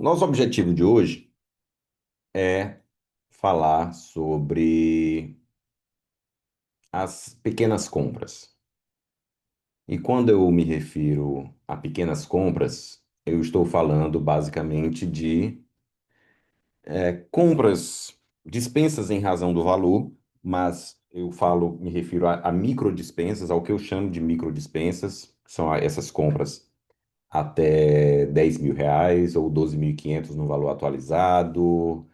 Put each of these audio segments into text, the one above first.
Nosso objetivo de hoje é falar sobre as pequenas compras. E quando eu me refiro a pequenas compras, eu estou falando basicamente de compras, dispensas em razão do valor, mas me refiro a microdispensas, ao que eu chamo de microdispensas, que são essas compras até R$ 10.000 ou 12.500 no valor atualizado,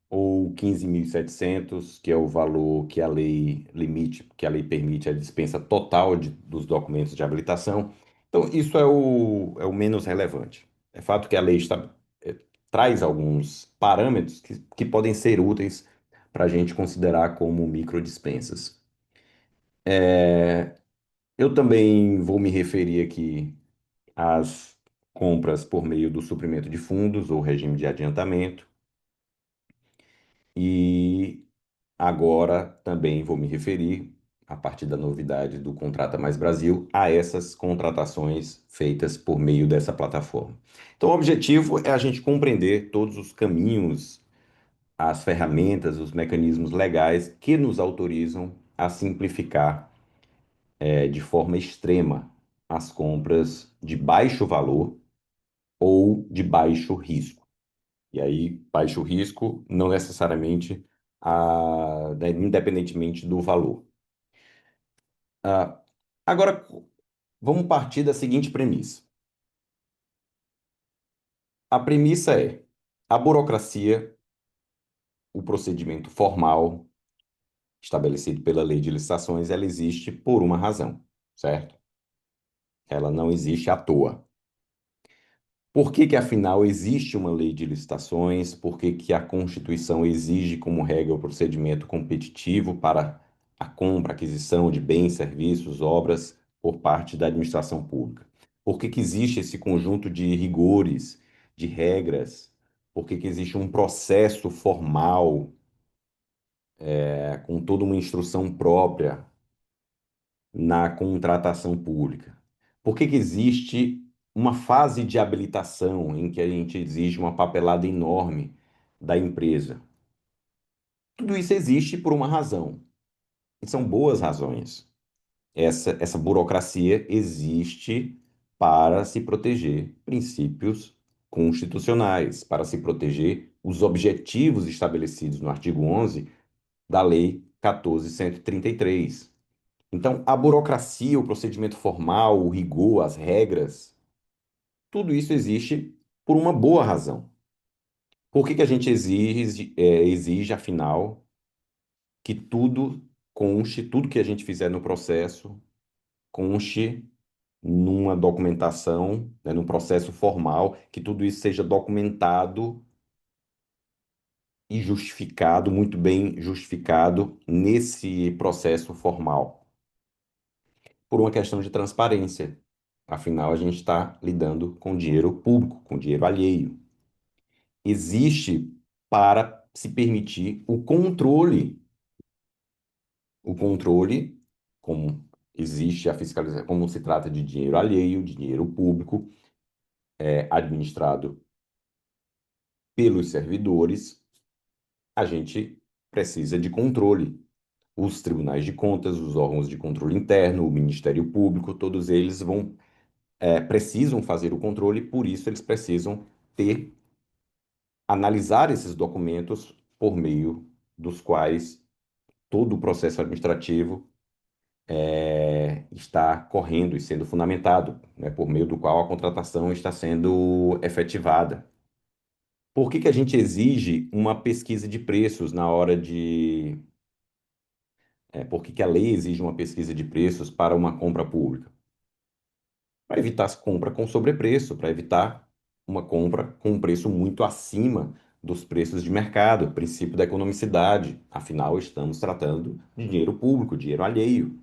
ou 15.700, que é o valor que a lei limite, que a lei permite a dispensa total dos documentos de habilitação. Então, isso é o menos relevante. É fato que a lei traz alguns parâmetros que podem ser úteis para a gente considerar como microdispensas. Eu também vou me referir aqui às compras por meio do suprimento de fundos ou regime de adiantamento. E agora também vou me referir, a partir da novidade do Contrata Mais Brasil, a essas contratações feitas por meio dessa plataforma. Então, o objetivo é a gente compreender todos os caminhos, as ferramentas, os mecanismos legais que nos autorizam a simplificar, de forma extrema, as compras de baixo valor ou de baixo risco. E aí, baixo risco, não necessariamente, né, independentemente do valor. Ah, agora, vamos partir da seguinte premissa. A premissa é: a burocracia, o procedimento formal estabelecido pela lei de licitações, ela existe por uma razão, certo? Ela não existe à toa. Por que que, afinal, existe uma lei de licitações? Por que que a Constituição exige como regra o procedimento competitivo para a compra, aquisição de bens, serviços, obras por parte da administração pública? Por que que existe esse conjunto de rigores, de regras? Por que que existe um processo formal, com toda uma instrução própria na contratação pública? Por que que existe uma fase de habilitação em que a gente exige uma papelada enorme da empresa? Tudo isso existe por uma razão, e são boas razões. Essa burocracia existe para se proteger princípios constitucionais, para se proteger os objetivos estabelecidos no artigo 11 da Lei 14.133. Então, a burocracia, o procedimento formal, o rigor, as regras, tudo isso existe por uma boa razão. Por que que a gente exige, afinal, que tudo conste, tudo que a gente fizer no processo, conste numa documentação, né, num processo formal, que tudo isso seja documentado e justificado, muito bem justificado nesse processo formal? Por uma questão de transparência. Afinal, a gente está lidando com dinheiro público, com dinheiro alheio. Existe para se permitir o controle, como existe a fiscalização, como se trata de dinheiro alheio, de dinheiro público, administrado pelos servidores, a gente precisa de controle. Os tribunais de contas, os órgãos de controle interno, o Ministério Público, todos eles precisam fazer o controle, por isso eles precisam analisar esses documentos por meio dos quais todo o processo administrativo está correndo e sendo fundamentado, né, por meio do qual a contratação está sendo efetivada. Por que que a gente exige uma pesquisa de preços na hora de. Por que que a lei exige uma pesquisa de preços para uma compra pública? Para evitar a compra com sobrepreço, para evitar uma compra com um preço muito acima dos preços de mercado, princípio da economicidade. Afinal, estamos tratando de dinheiro público, dinheiro alheio.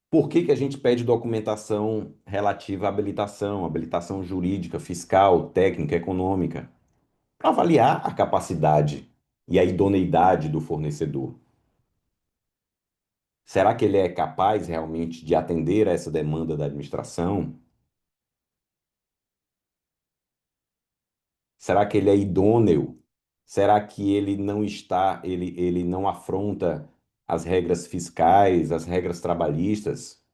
Por que que a gente pede documentação relativa à habilitação, habilitação jurídica, fiscal, técnica, econômica? Para avaliar a capacidade e a idoneidade do fornecedor. Será que ele é capaz realmente de atender a essa demanda da administração? Será que ele é idôneo? Será que ele não afronta as regras fiscais, as regras trabalhistas?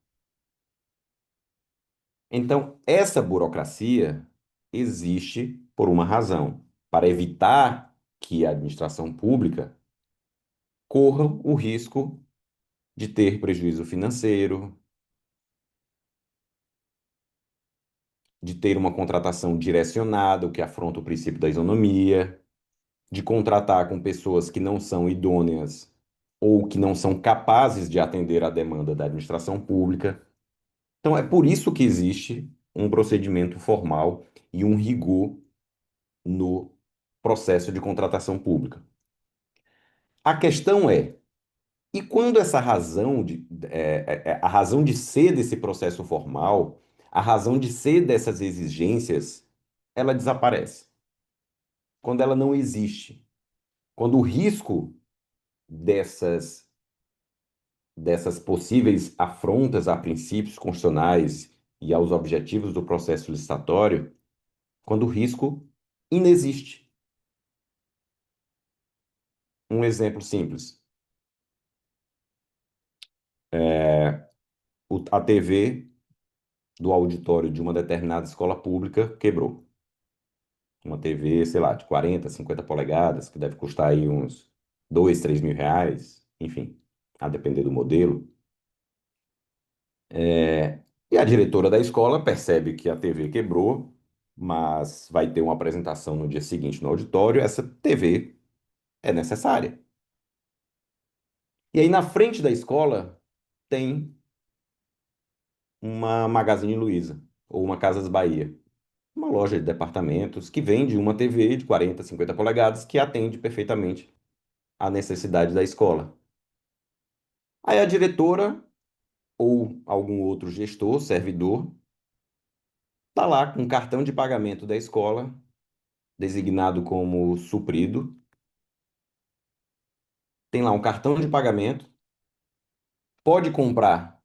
Então, essa burocracia existe por uma razão, para evitar que a administração pública corra o risco de ter prejuízo financeiro, de ter uma contratação direcionada, o que afronta o princípio da isonomia, de contratar com pessoas que não são idôneas ou que não são capazes de atender à demanda da administração pública. Então, é por isso que existe um procedimento formal e um rigor no processo de contratação pública. A questão é, e quando essa a razão de ser desse processo formal, a razão de ser dessas exigências, ela desaparece? Quando ela não existe, quando o risco dessas dessas possíveis afrontas a princípios constitucionais e aos objetivos do processo licitatório, quando o risco inexiste. Um exemplo simples: a TV do auditório de uma determinada escola pública quebrou. Uma TV, sei lá, de 40, 50 polegadas, que deve custar aí uns 2, 3 mil reais, enfim, a depender do modelo. E a diretora da escola percebe que a TV quebrou, mas vai ter uma apresentação no dia seguinte no auditório. Essa TV é necessária. E aí, na frente da escola, tem uma Magazine Luiza ou uma Casas Bahia, uma loja de departamentos que vende uma TV de 40, 50 polegadas que atende perfeitamente à necessidade da escola. Aí a diretora ou algum outro gestor, servidor, está lá com o cartão de pagamento da escola, designado como suprido, tem lá um cartão de pagamento, pode comprar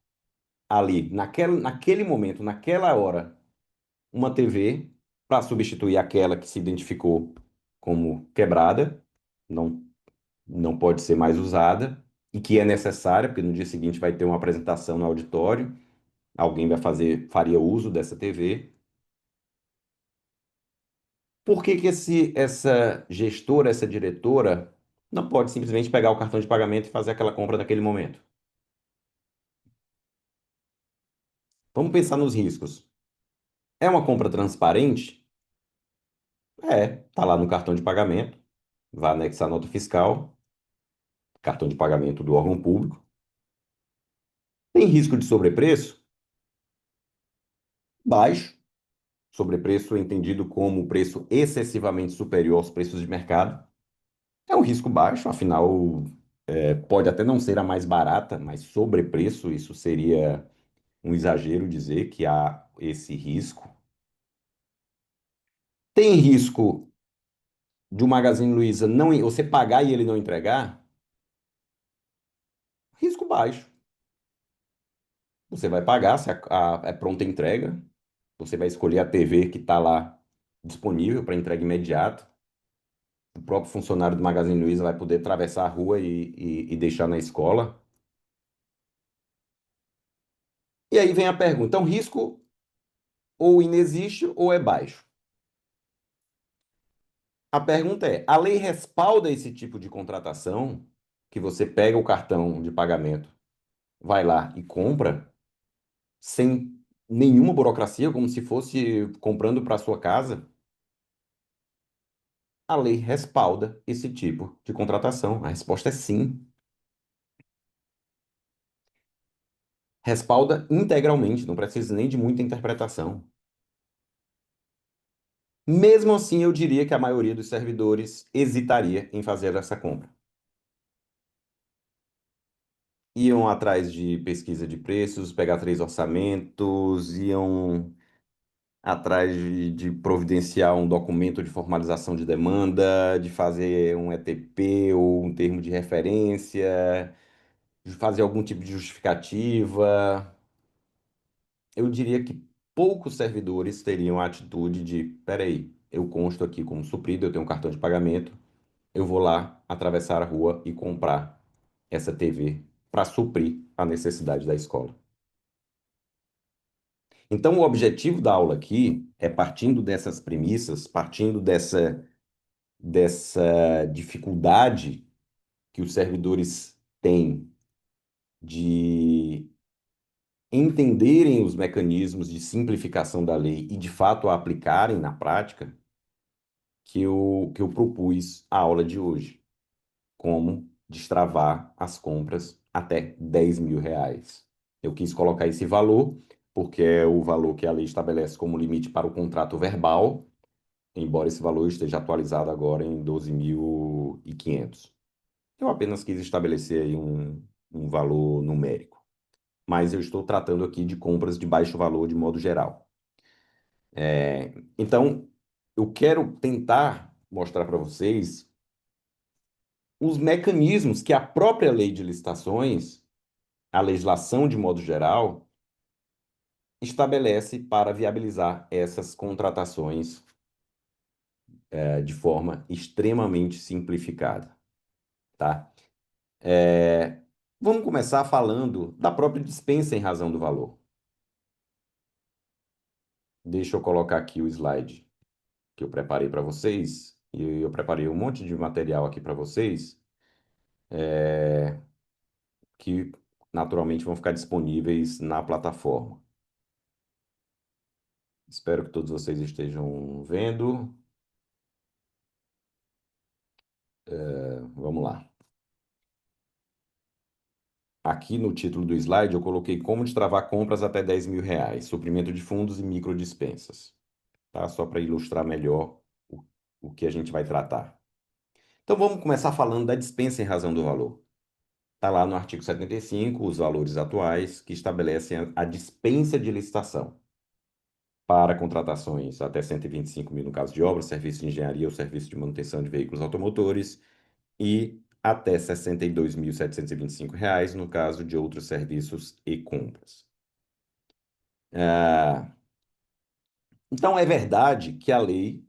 ali, naquele momento, naquela hora, uma TV para substituir aquela que se identificou como quebrada, não, não pode ser mais usada, e que é necessária, porque no dia seguinte vai ter uma apresentação no auditório, alguém faria uso dessa TV. Por que que essa gestora, essa diretora, não pode simplesmente pegar o cartão de pagamento e fazer aquela compra naquele momento? Vamos pensar nos riscos. É uma compra transparente? É, tá lá no cartão de pagamento, vai anexar nota fiscal, cartão de pagamento do órgão público. Tem risco de sobrepreço? Baixo. Sobrepreço entendido como preço excessivamente superior aos preços de mercado. É um risco baixo, afinal, pode até não ser a mais barata, mas sobrepreço, isso seria um exagero dizer que há esse risco. Tem risco de o Magazine Luiza não, você pagar e ele não entregar? Risco baixo. Você vai pagar se é pronta entrega, você vai escolher a TV que está lá disponível para entrega imediata. O próprio funcionário do Magazine Luiza vai poder atravessar a rua e deixar na escola. E aí vem a pergunta: então, risco ou inexiste ou é baixo? A pergunta é: a lei respalda esse tipo de contratação, que você pega o cartão de pagamento, vai lá e compra, sem nenhuma burocracia, como se fosse comprando para sua casa? A lei respalda esse tipo de contratação. A resposta é sim. Respalda integralmente, não precisa nem de muita interpretação. Mesmo assim, eu diria que a maioria dos servidores hesitaria em fazer essa compra. Iam atrás de pesquisa de preços, pegar três orçamentos, iam atrás de providenciar um documento de formalização de demanda, de fazer um ETP ou um termo de referência, de fazer algum tipo de justificativa. Eu diria que poucos servidores teriam a atitude de: peraí, eu consto aqui como suprido, eu tenho um cartão de pagamento, eu vou lá atravessar a rua e comprar essa TV para suprir a necessidade da escola. Então, o objetivo da aula aqui é partindo dessas premissas, partindo dessa dificuldade que os servidores têm de entenderem os mecanismos de simplificação da lei e, de fato, a aplicarem na prática, que eu propus a aula de hoje. Como destravar as compras até R$ 10.000. Eu quis colocar esse valor porque é o valor que a lei estabelece como limite para o contrato verbal, embora esse valor esteja atualizado agora em 12.500. Eu apenas quis estabelecer aí um valor numérico, mas eu estou tratando aqui de compras de baixo valor de modo geral. Então, eu quero tentar mostrar para vocês os mecanismos que a própria lei de licitações, a legislação de modo geral, estabelece para viabilizar essas contratações de forma extremamente simplificada, tá? Vamos começar falando da própria dispensa em razão do valor. Deixa eu colocar aqui o slide que eu preparei para vocês. E eu preparei um monte de material aqui para vocês, que naturalmente vão ficar disponíveis na plataforma. Espero que todos vocês estejam vendo. Vamos lá. Aqui no título do slide eu coloquei como destravar compras até R$ 10.000, suprimento de fundos e microdispensas, tá? Só para ilustrar melhor o que a gente vai tratar. Então vamos começar falando da dispensa em razão do valor. Está lá no artigo 75, os valores atuais que estabelecem a dispensa de licitação para contratações até 125 mil no caso de obras, serviço de engenharia ou serviço de manutenção de veículos automotores e até R$ 62.725 no caso de outros serviços e compras. Então, é verdade que a lei,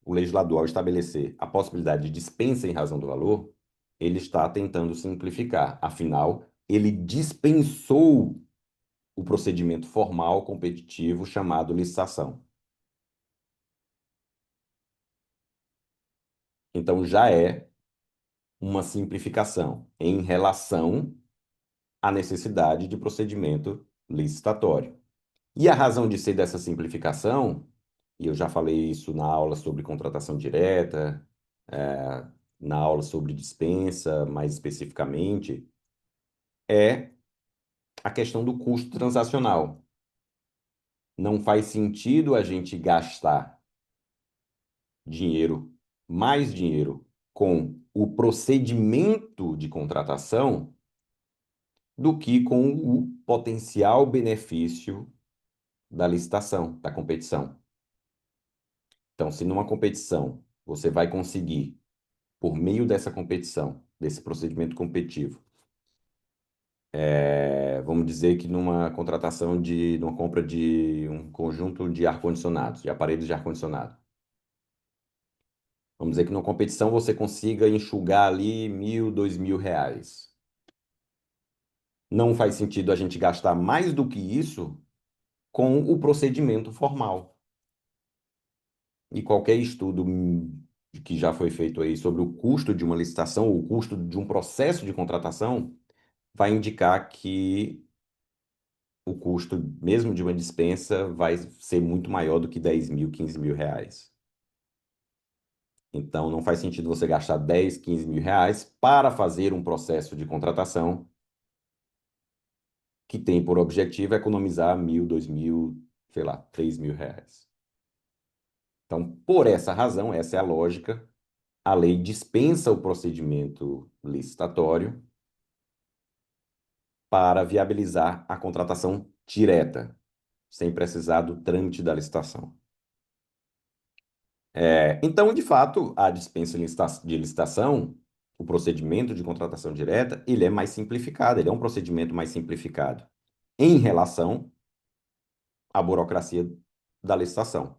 o legislador, ao estabelecer a possibilidade de dispensa em razão do valor, ele está tentando simplificar. Afinal, ele dispensou o procedimento formal competitivo chamado licitação. Então, já é uma simplificação em relação à necessidade de procedimento licitatório. E a razão de ser dessa simplificação, e eu já falei isso na aula sobre contratação direta, na aula sobre dispensa, mais especificamente, é a questão do custo transacional. Não faz sentido a gente gastar dinheiro, mais dinheiro, com o procedimento de contratação do que com o potencial benefício da licitação, da competição. Então, se numa competição você vai conseguir, por meio dessa competição, desse procedimento competitivo, vamos dizer que numa contratação numa compra de um conjunto de ar-condicionados, de aparelhos de ar-condicionado. Vamos dizer que numa competição você consiga enxugar ali R$ 1.000, R$ 2.000. Não faz sentido a gente gastar mais do que isso com o procedimento formal. E qualquer estudo que já foi feito aí sobre o custo de uma licitação, ou o custo de um processo de contratação, vai indicar que o custo mesmo de uma dispensa vai ser muito maior do que R$ 10.000, R$ 15.000. Então, não faz sentido você gastar R$ 10.000, R$ 15.000 para fazer um processo de contratação que tem por objetivo economizar R$ 1.000, R$ 2.000, sei lá, R$ 3.000. Então, por essa razão, essa é a lógica, a lei dispensa o procedimento licitatório para viabilizar a contratação direta, sem precisar do trâmite da licitação. Então, de fato, a dispensa de licitação, o procedimento de contratação direta, ele é mais simplificado, ele é um procedimento mais simplificado em relação à burocracia da licitação.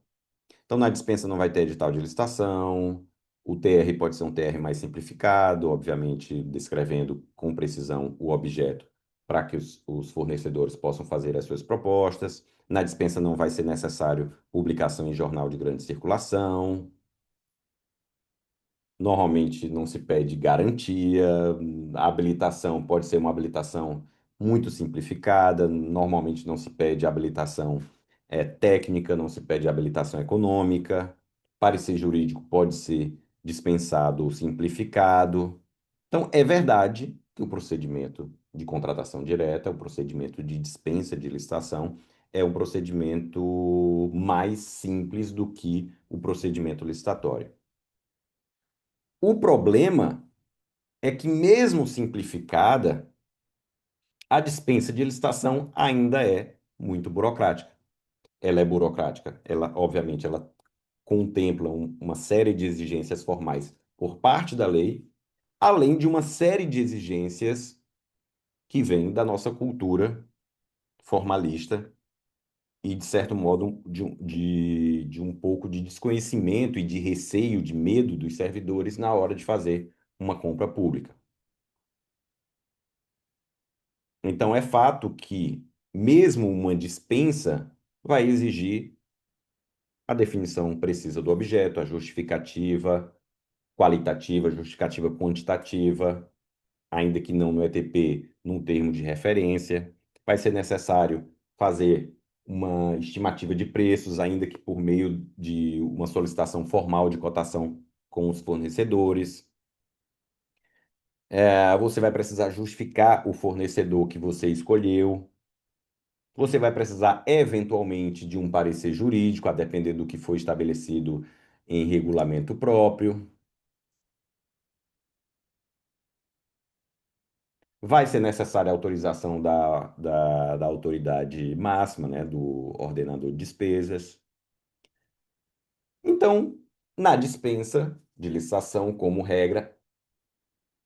Então, na dispensa não vai ter edital de licitação, o TR pode ser um TR mais simplificado, obviamente descrevendo com precisão o objeto para que os fornecedores possam fazer as suas propostas. Na dispensa não vai ser necessário publicação em jornal de grande circulação. Normalmente não se pede garantia, a habilitação pode ser uma habilitação muito simplificada, normalmente não se pede habilitação técnica, não se pede habilitação econômica, parecer jurídico pode ser dispensado ou simplificado. Então, é verdade que o procedimento de contratação direta, o procedimento de dispensa de licitação, é um procedimento mais simples do que o procedimento licitatório. O problema é que, mesmo simplificada, a dispensa de licitação ainda é muito burocrática. Ela é burocrática. Ela, obviamente, ela contempla uma série de exigências formais por parte da lei, além de uma série de exigências que vêm da nossa cultura formalista e, de certo modo, de um pouco de desconhecimento e de receio, de medo dos servidores na hora de fazer uma compra pública. Então, é fato que, mesmo uma dispensa, vai exigir a definição precisa do objeto, a justificativa qualitativa, justificativa quantitativa, ainda que não no ETP, num termo de referência. Vai ser necessário fazer uma estimativa de preços, ainda que por meio de uma solicitação formal de cotação com os fornecedores. Você vai precisar justificar o fornecedor que você escolheu. Você vai precisar, eventualmente, de um parecer jurídico, a depender do que foi estabelecido em regulamento próprio. Vai ser necessária a autorização da autoridade máxima, né, do ordenador de despesas. Então, na dispensa de licitação, como regra,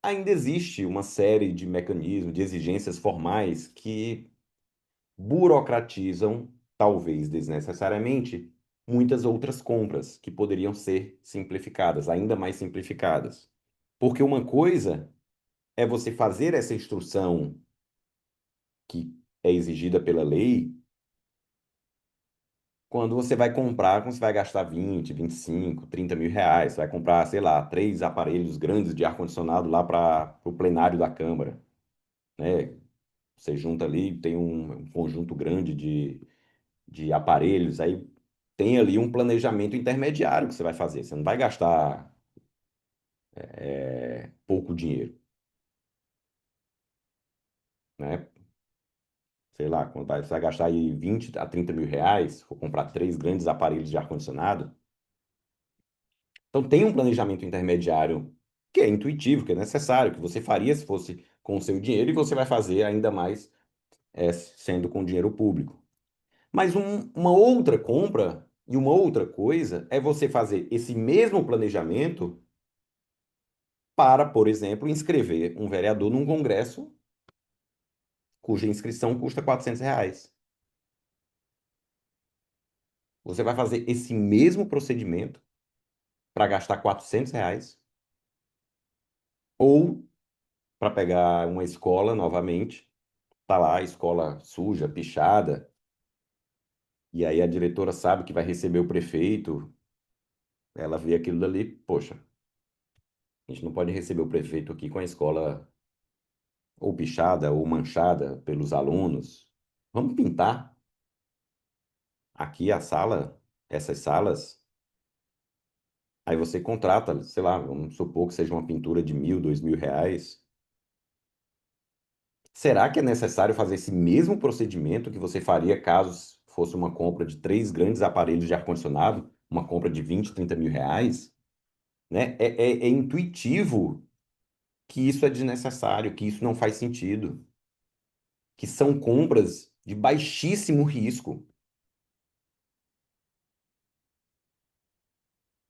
ainda existe uma série de mecanismos, de exigências formais que burocratizam, talvez desnecessariamente, muitas outras compras que poderiam ser simplificadas, ainda mais simplificadas. Porque uma coisa é você fazer essa instrução que é exigida pela lei quando você vai comprar, quando você vai gastar 20, 25, 30 mil reais, você vai comprar, sei lá, 3 aparelhos grandes de ar-condicionado lá para o plenário da Câmara, né? Você junta ali, tem um conjunto grande de aparelhos, aí tem ali um planejamento intermediário que você vai fazer. Você não vai gastar pouco dinheiro, né? Sei lá, você vai gastar aí 20 a 30 mil reais, for comprar 3 grandes aparelhos de ar-condicionado. Então tem um planejamento intermediário que é intuitivo, que é necessário, que você faria se fosse com o seu dinheiro e você vai fazer ainda mais sendo com dinheiro público. Mas uma outra compra e uma outra coisa é você fazer esse mesmo planejamento para, por exemplo, inscrever um vereador num congresso cuja inscrição custa R$ 400. Você vai fazer esse mesmo procedimento para gastar R$ 400 ou para pegar uma escola novamente, tá lá a escola suja, pichada, e aí a diretora sabe que vai receber o prefeito, ela vê aquilo dali, poxa, a gente não pode receber o prefeito aqui com a escola ou pichada ou manchada pelos alunos. Vamos pintar aqui a sala, essas salas. Aí você contrata, sei lá, vamos supor que seja uma pintura de 1.000, R$ 2.000. Será que é necessário fazer esse mesmo procedimento que você faria caso fosse uma compra de 3 grandes aparelhos de ar-condicionado, uma compra de 20, R$ 30.000? Né? É intuitivo que isso é desnecessário, que isso não faz sentido, que são compras de baixíssimo risco.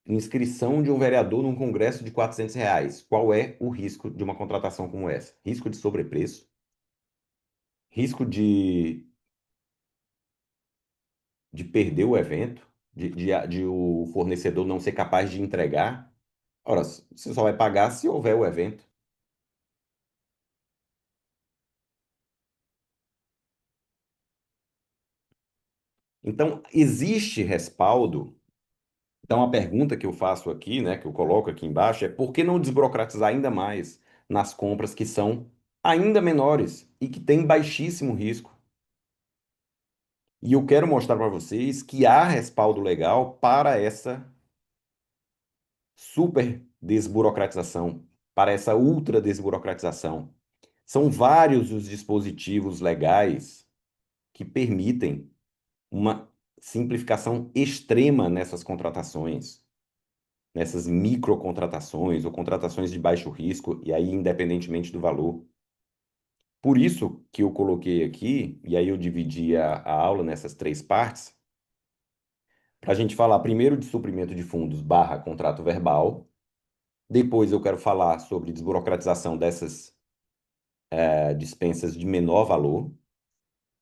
Inscrição de um vereador num congresso de R$ 400. Qual é o risco de uma contratação como essa? Risco de sobrepreço, risco de de perder o evento, de o fornecedor não ser capaz de entregar. Ora, você só vai pagar se houver o evento. Então, existe respaldo. Então, a pergunta que eu faço aqui, né, que eu coloco aqui embaixo, é por que não desburocratizar ainda mais nas compras que são ainda menores e que têm baixíssimo risco? E eu quero mostrar para vocês que há respaldo legal para essa super desburocratização, para essa ultra desburocratização. São vários os dispositivos legais que permitem uma simplificação extrema nessas contratações, nessas microcontratações ou contratações de baixo risco, e aí independentemente do valor. Por isso que eu coloquei aqui, e aí eu dividi a aula nessas três partes, para a gente falar primeiro de suprimento de fundos barra contrato verbal, depois eu quero falar sobre desburocratização dessas dispensas de menor valor,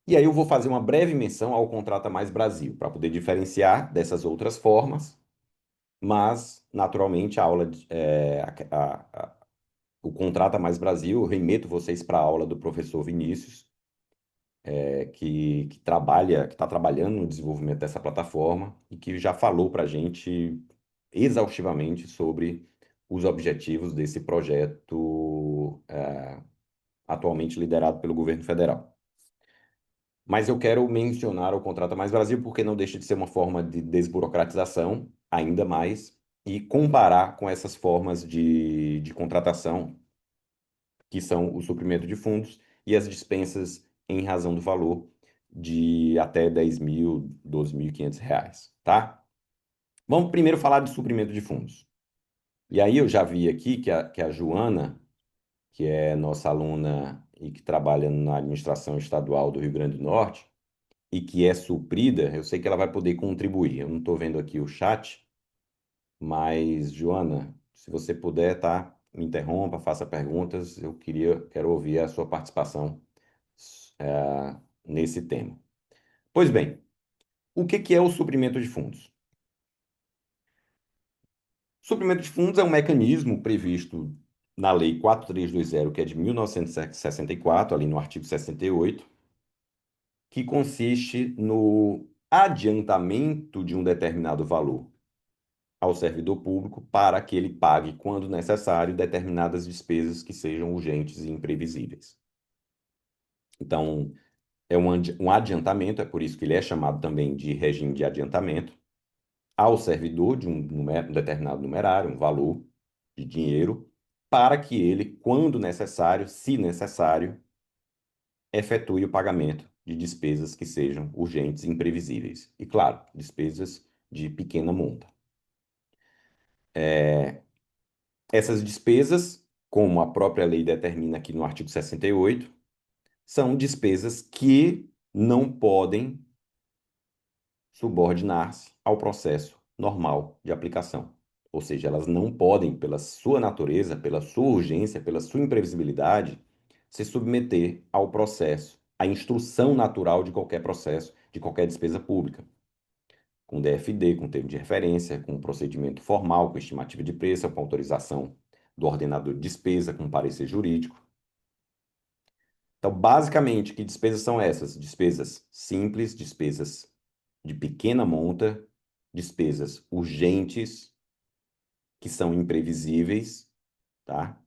e aí eu vou fazer uma breve menção ao Contrata Mais Brasil, para poder diferenciar dessas outras formas, mas, naturalmente, a aula, o Contrata Mais Brasil, eu remeto vocês para a aula do professor Vinícius, que trabalha, que está trabalhando no desenvolvimento dessa plataforma e que já falou para a gente exaustivamente sobre os objetivos desse projeto, atualmente liderado pelo governo federal. Mas eu quero mencionar o Contrata Mais Brasil porque não deixa de ser uma forma de desburocratização, ainda mais, e comparar com essas formas de contratação, que são o suprimento de fundos e as dispensas em razão do valor de até 10 mil, 12.500 reais, tá? Vamos primeiro falar de suprimento de fundos. E aí eu já vi aqui que a Joana, que é nossa aluna e que trabalha na administração estadual do Rio Grande do Norte, e que é suprida, eu sei que ela vai poder contribuir. Eu não estou vendo aqui o chat, mas, Joana, se você puder, tá? Me interrompa, faça perguntas. Quero ouvir a sua participação, nesse tema. Pois bem, o que é o suprimento de fundos? Suprimento de fundos é um mecanismo previsto na Lei 4320, que é de 1964, ali no artigo 68, que consiste no adiantamento de um determinado valor ao servidor público para que ele pague, quando necessário, determinadas despesas que sejam urgentes e imprevisíveis. Então, é um adiantamento, é por isso que ele é chamado também de regime de adiantamento, ao servidor de um determinado numerário, um valor de dinheiro, para que ele, quando necessário, se necessário, efetue o pagamento de despesas que sejam urgentes e imprevisíveis. E, claro, despesas de pequena monta. Essas despesas, como a própria lei determina aqui no artigo 68, são despesas que não podem subordinar-se ao processo normal de aplicação. Ou seja, elas não podem, pela sua natureza, pela sua urgência, pela sua imprevisibilidade, se submeter ao processo, à instrução natural de qualquer processo, de qualquer despesa pública, com DFD, com termo de referência, com procedimento formal, com estimativa de preço, com autorização do ordenador de despesa, com parecer jurídico. Então, basicamente, que despesas são essas? Despesas simples, despesas de pequena monta, despesas urgentes, que são imprevisíveis, tá?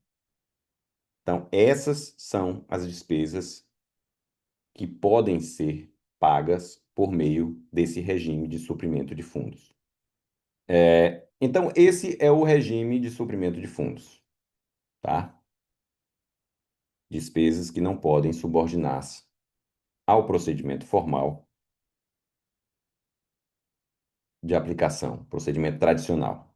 Então, essas são as despesas que podem ser pagas por meio desse regime de suprimento de fundos. Então, esse é o regime de suprimento de fundos, tá? Despesas que não podem subordinar-se ao procedimento formal de aplicação, procedimento tradicional.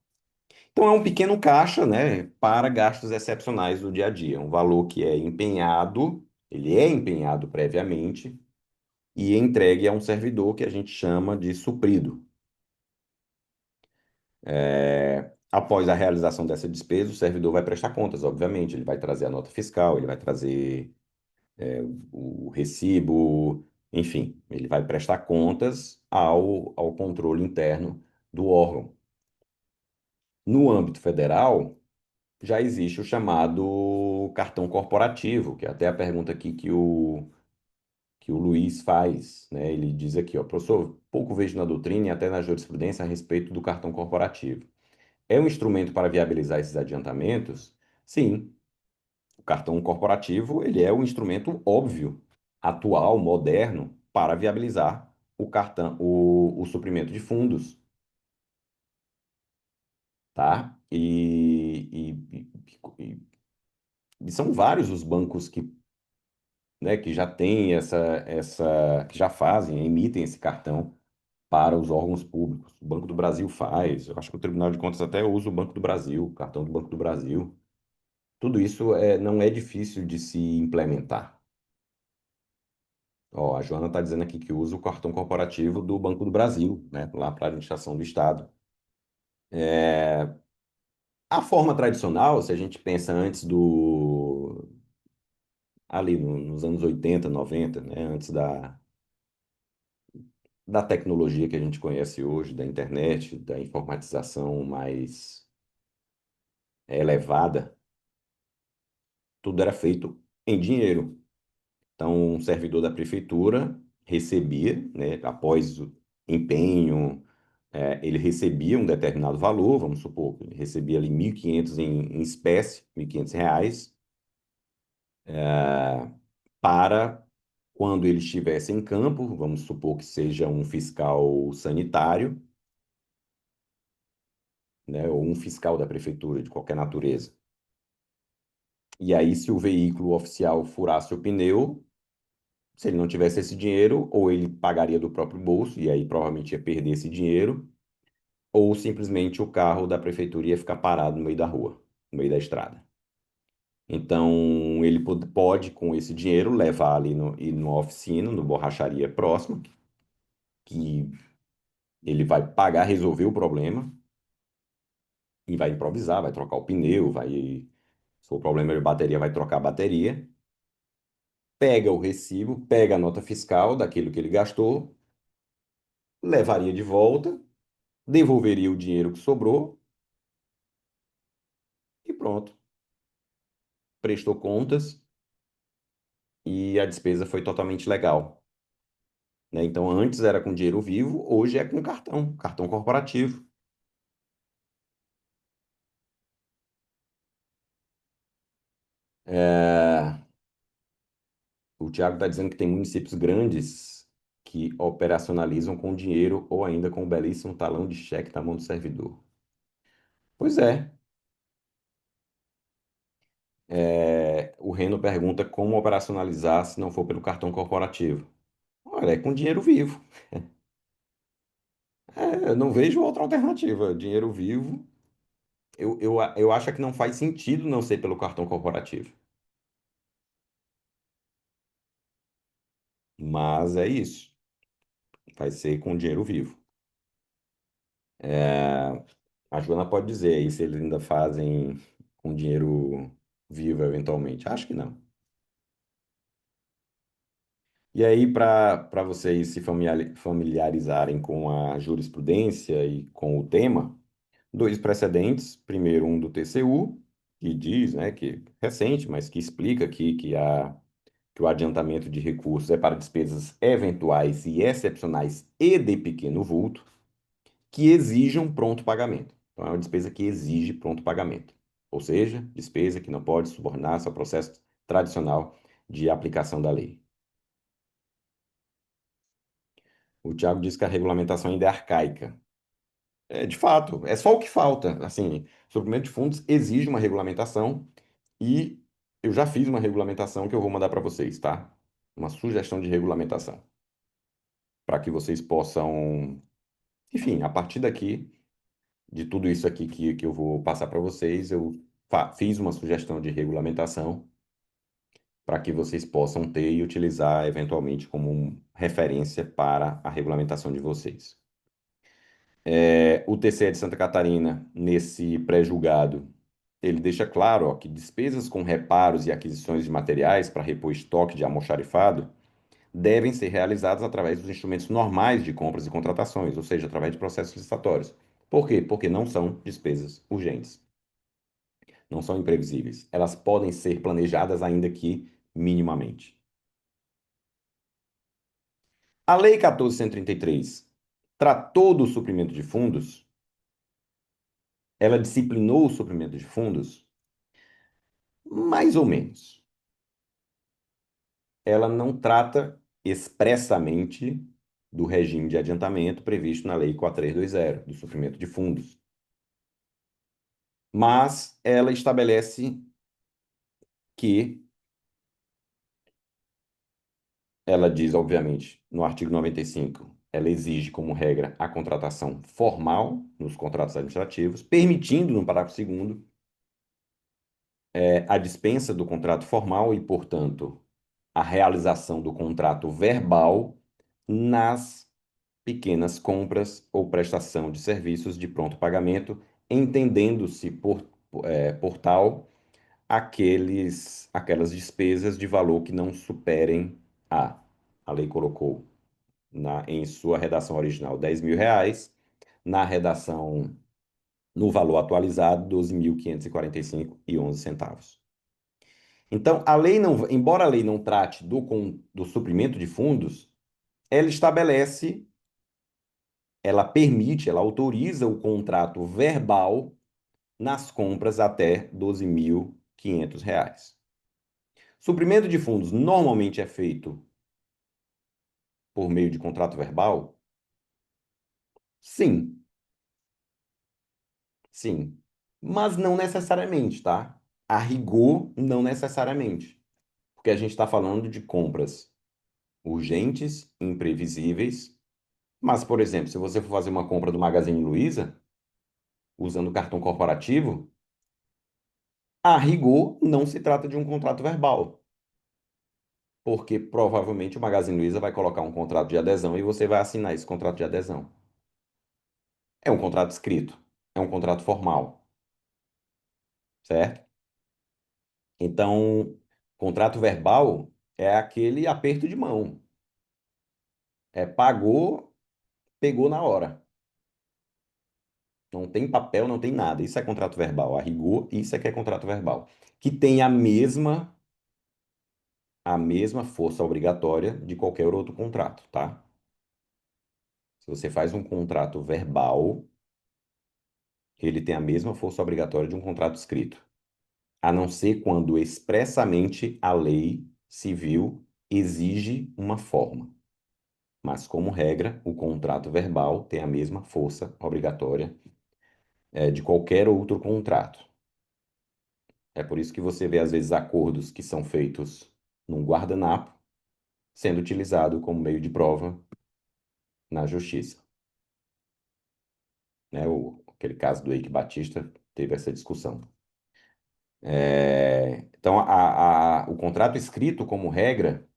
Então, é um pequeno caixa, né, para gastos excepcionais do dia a dia, um valor que é empenhado, ele é empenhado previamente e entregue a um servidor que a gente chama de suprido. Após a realização dessa despesa, o servidor vai prestar contas, obviamente, ele vai trazer a nota fiscal, ele vai trazer o recibo, Enfim, ele vai prestar contas ao controle interno do órgão. No âmbito federal, já existe o chamado cartão corporativo, que é até a pergunta aqui que o Luiz faz, né? Ele diz aqui, ó, professor, pouco vejo na doutrina e até na jurisprudência a respeito do cartão corporativo. É um instrumento para viabilizar esses adiantamentos? Sim, o cartão corporativo, ele é um instrumento óbvio, atual, moderno, para viabilizar o cartão, o suprimento de fundos, tá? E são vários os bancos que, né, que já têm que já fazem, emitem esse cartão para os órgãos públicos. O Banco do Brasil faz, eu acho que o Tribunal de Contas até usa o Banco do Brasil, o cartão do Banco do Brasil. Tudo isso não é difícil de se implementar. Ó, a Joana está dizendo aqui que usa o cartão corporativo do Banco do Brasil, né, lá para a administração do Estado. A forma tradicional, se a gente pensa antes ali nos anos 80, 90, né, antes da tecnologia que a gente conhece hoje, da internet, da informatização mais elevada, tudo era feito em dinheiro. Então, um servidor da prefeitura recebia, né, após o empenho, ele recebia um determinado valor, vamos supor, que ele recebia ali 1.500 em espécie, R$ 1.500, para quando ele estivesse em campo, vamos supor que seja um fiscal sanitário, né, ou um fiscal da prefeitura de qualquer natureza. E aí, se o veículo oficial furasse o pneu, se ele não tivesse esse dinheiro, ou ele pagaria do próprio bolso, e aí provavelmente ia perder esse dinheiro, ou simplesmente o carro da prefeitura ia ficar parado no meio da rua, no meio da estrada. Então, ele pode, com esse dinheiro, levar ali ir numa oficina, no borracharia próxima, que ele vai pagar, resolver o problema, e vai improvisar, vai trocar o pneu, se for problema de bateria, vai trocar a bateria, pega o recibo, pega a nota fiscal daquilo que ele gastou, levaria de volta, devolveria o dinheiro que sobrou e pronto. Prestou contas e a despesa foi totalmente legal, né? Então, antes era com dinheiro vivo, hoje é com cartão, cartão corporativo. É, O Tiago está dizendo que tem municípios grandes que operacionalizam com dinheiro ou ainda com um belíssimo talão de cheque na mão do servidor. Pois é. O Reno pergunta como operacionalizar se não for pelo cartão corporativo. Olha, é com dinheiro vivo. Eu não vejo outra alternativa. Dinheiro vivo, eu acho que não faz sentido não ser pelo cartão corporativo. Mas é isso. Vai ser com dinheiro vivo. É, a Joana pode dizer aí se eles ainda fazem com dinheiro vivo eventualmente. Acho que não. E aí, para vocês se familiarizarem com a jurisprudência e com o tema, dois precedentes. Primeiro, um do TCU, que diz, né, que recente, mas que explica aqui que o adiantamento de recursos é para despesas eventuais e excepcionais e de pequeno vulto, que exijam pronto pagamento. Então, é uma despesa que exige pronto pagamento. Ou seja, despesa que não pode subornar-se ao processo tradicional de aplicação da lei. O Tiago diz que a regulamentação ainda é arcaica. De fato, é só o que falta. Assim, o suprimento de fundos exige uma regulamentação e eu já fiz uma regulamentação que eu vou mandar para vocês, tá? Uma sugestão de regulamentação para que vocês possam, enfim, a partir daqui, de tudo isso aqui que eu vou passar para vocês, eu fiz uma sugestão de regulamentação para que vocês possam ter e utilizar eventualmente como referência para a regulamentação de vocês. O TCE de Santa Catarina, nesse pré-julgado, ele deixa claro, ó, que despesas com reparos e aquisições de materiais para repor estoque de almoxarifado devem ser realizadas através dos instrumentos normais de compras e contratações, ou seja, através de processos licitatórios. Por quê? Porque não são despesas urgentes, não são imprevisíveis. Elas podem ser planejadas, ainda que minimamente. A Lei 14.133 tratou do suprimento de fundos, ela disciplinou o suprimento de fundos, mais ou menos. Ela não trata expressamente do regime de adiantamento previsto na Lei 4320, do suprimento de fundos. Mas ela estabelece que, ela diz, obviamente, no artigo 95, ela exige como regra a contratação formal nos contratos administrativos, permitindo, no parágrafo 2º, a dispensa do contrato formal e, portanto, a realização do contrato verbal nas pequenas compras ou prestação de serviços de pronto pagamento, entendendo-se por tal aquelas despesas de valor que não superem a lei colocou em sua redação original R$ 10.000, na redação, no valor atualizado, 12.545,11 centavos. Então, a lei não, embora a lei não trate do suprimento de fundos, ela estabelece, ela permite, ela autoriza o contrato verbal nas compras até R$ 12.500. Suprimento de fundos normalmente é feito por meio de contrato verbal? Sim, sim. Mas não necessariamente, tá? A rigor, não necessariamente. Porque a gente está falando de compras urgentes, imprevisíveis. Mas, por exemplo, se você for fazer uma compra do Magazine Luiza, usando cartão corporativo, a rigor não se trata de um contrato verbal. Porque provavelmente o Magazine Luiza vai colocar um contrato de adesão e você vai assinar esse contrato de adesão. É um contrato escrito, é um contrato formal, certo? Então, contrato verbal é aquele aperto de mão. É pagou, pegou na hora. Não tem papel, não tem nada. Isso é contrato verbal. A rigor, isso é que é contrato verbal. Que tem a mesma força obrigatória de qualquer outro contrato, tá? Se você faz um contrato verbal, ele tem a mesma força obrigatória de um contrato escrito, a não ser quando expressamente a lei civil exige uma forma. Mas, como regra, o contrato verbal tem a mesma força obrigatória, de qualquer outro contrato. É por isso que você vê, às vezes, acordos que são feitos num guardanapo sendo utilizado como meio de prova na justiça. Né? Aquele caso do Eike Batista teve essa discussão. Então, o contrato escrito, como regra,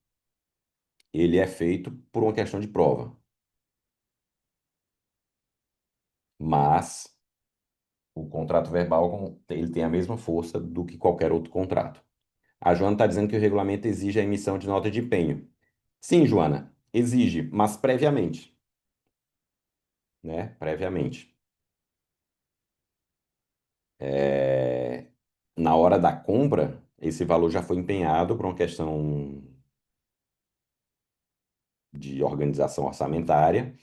ele é feito por uma questão de prova. Mas o contrato verbal, ele tem a mesma força do que qualquer outro contrato. A Joana está dizendo que o regulamento exige a emissão de nota de empenho. Sim, Joana, exige, mas previamente, né? Previamente. É, Na hora da compra, esse valor já foi empenhado por uma questão de organização orçamentária,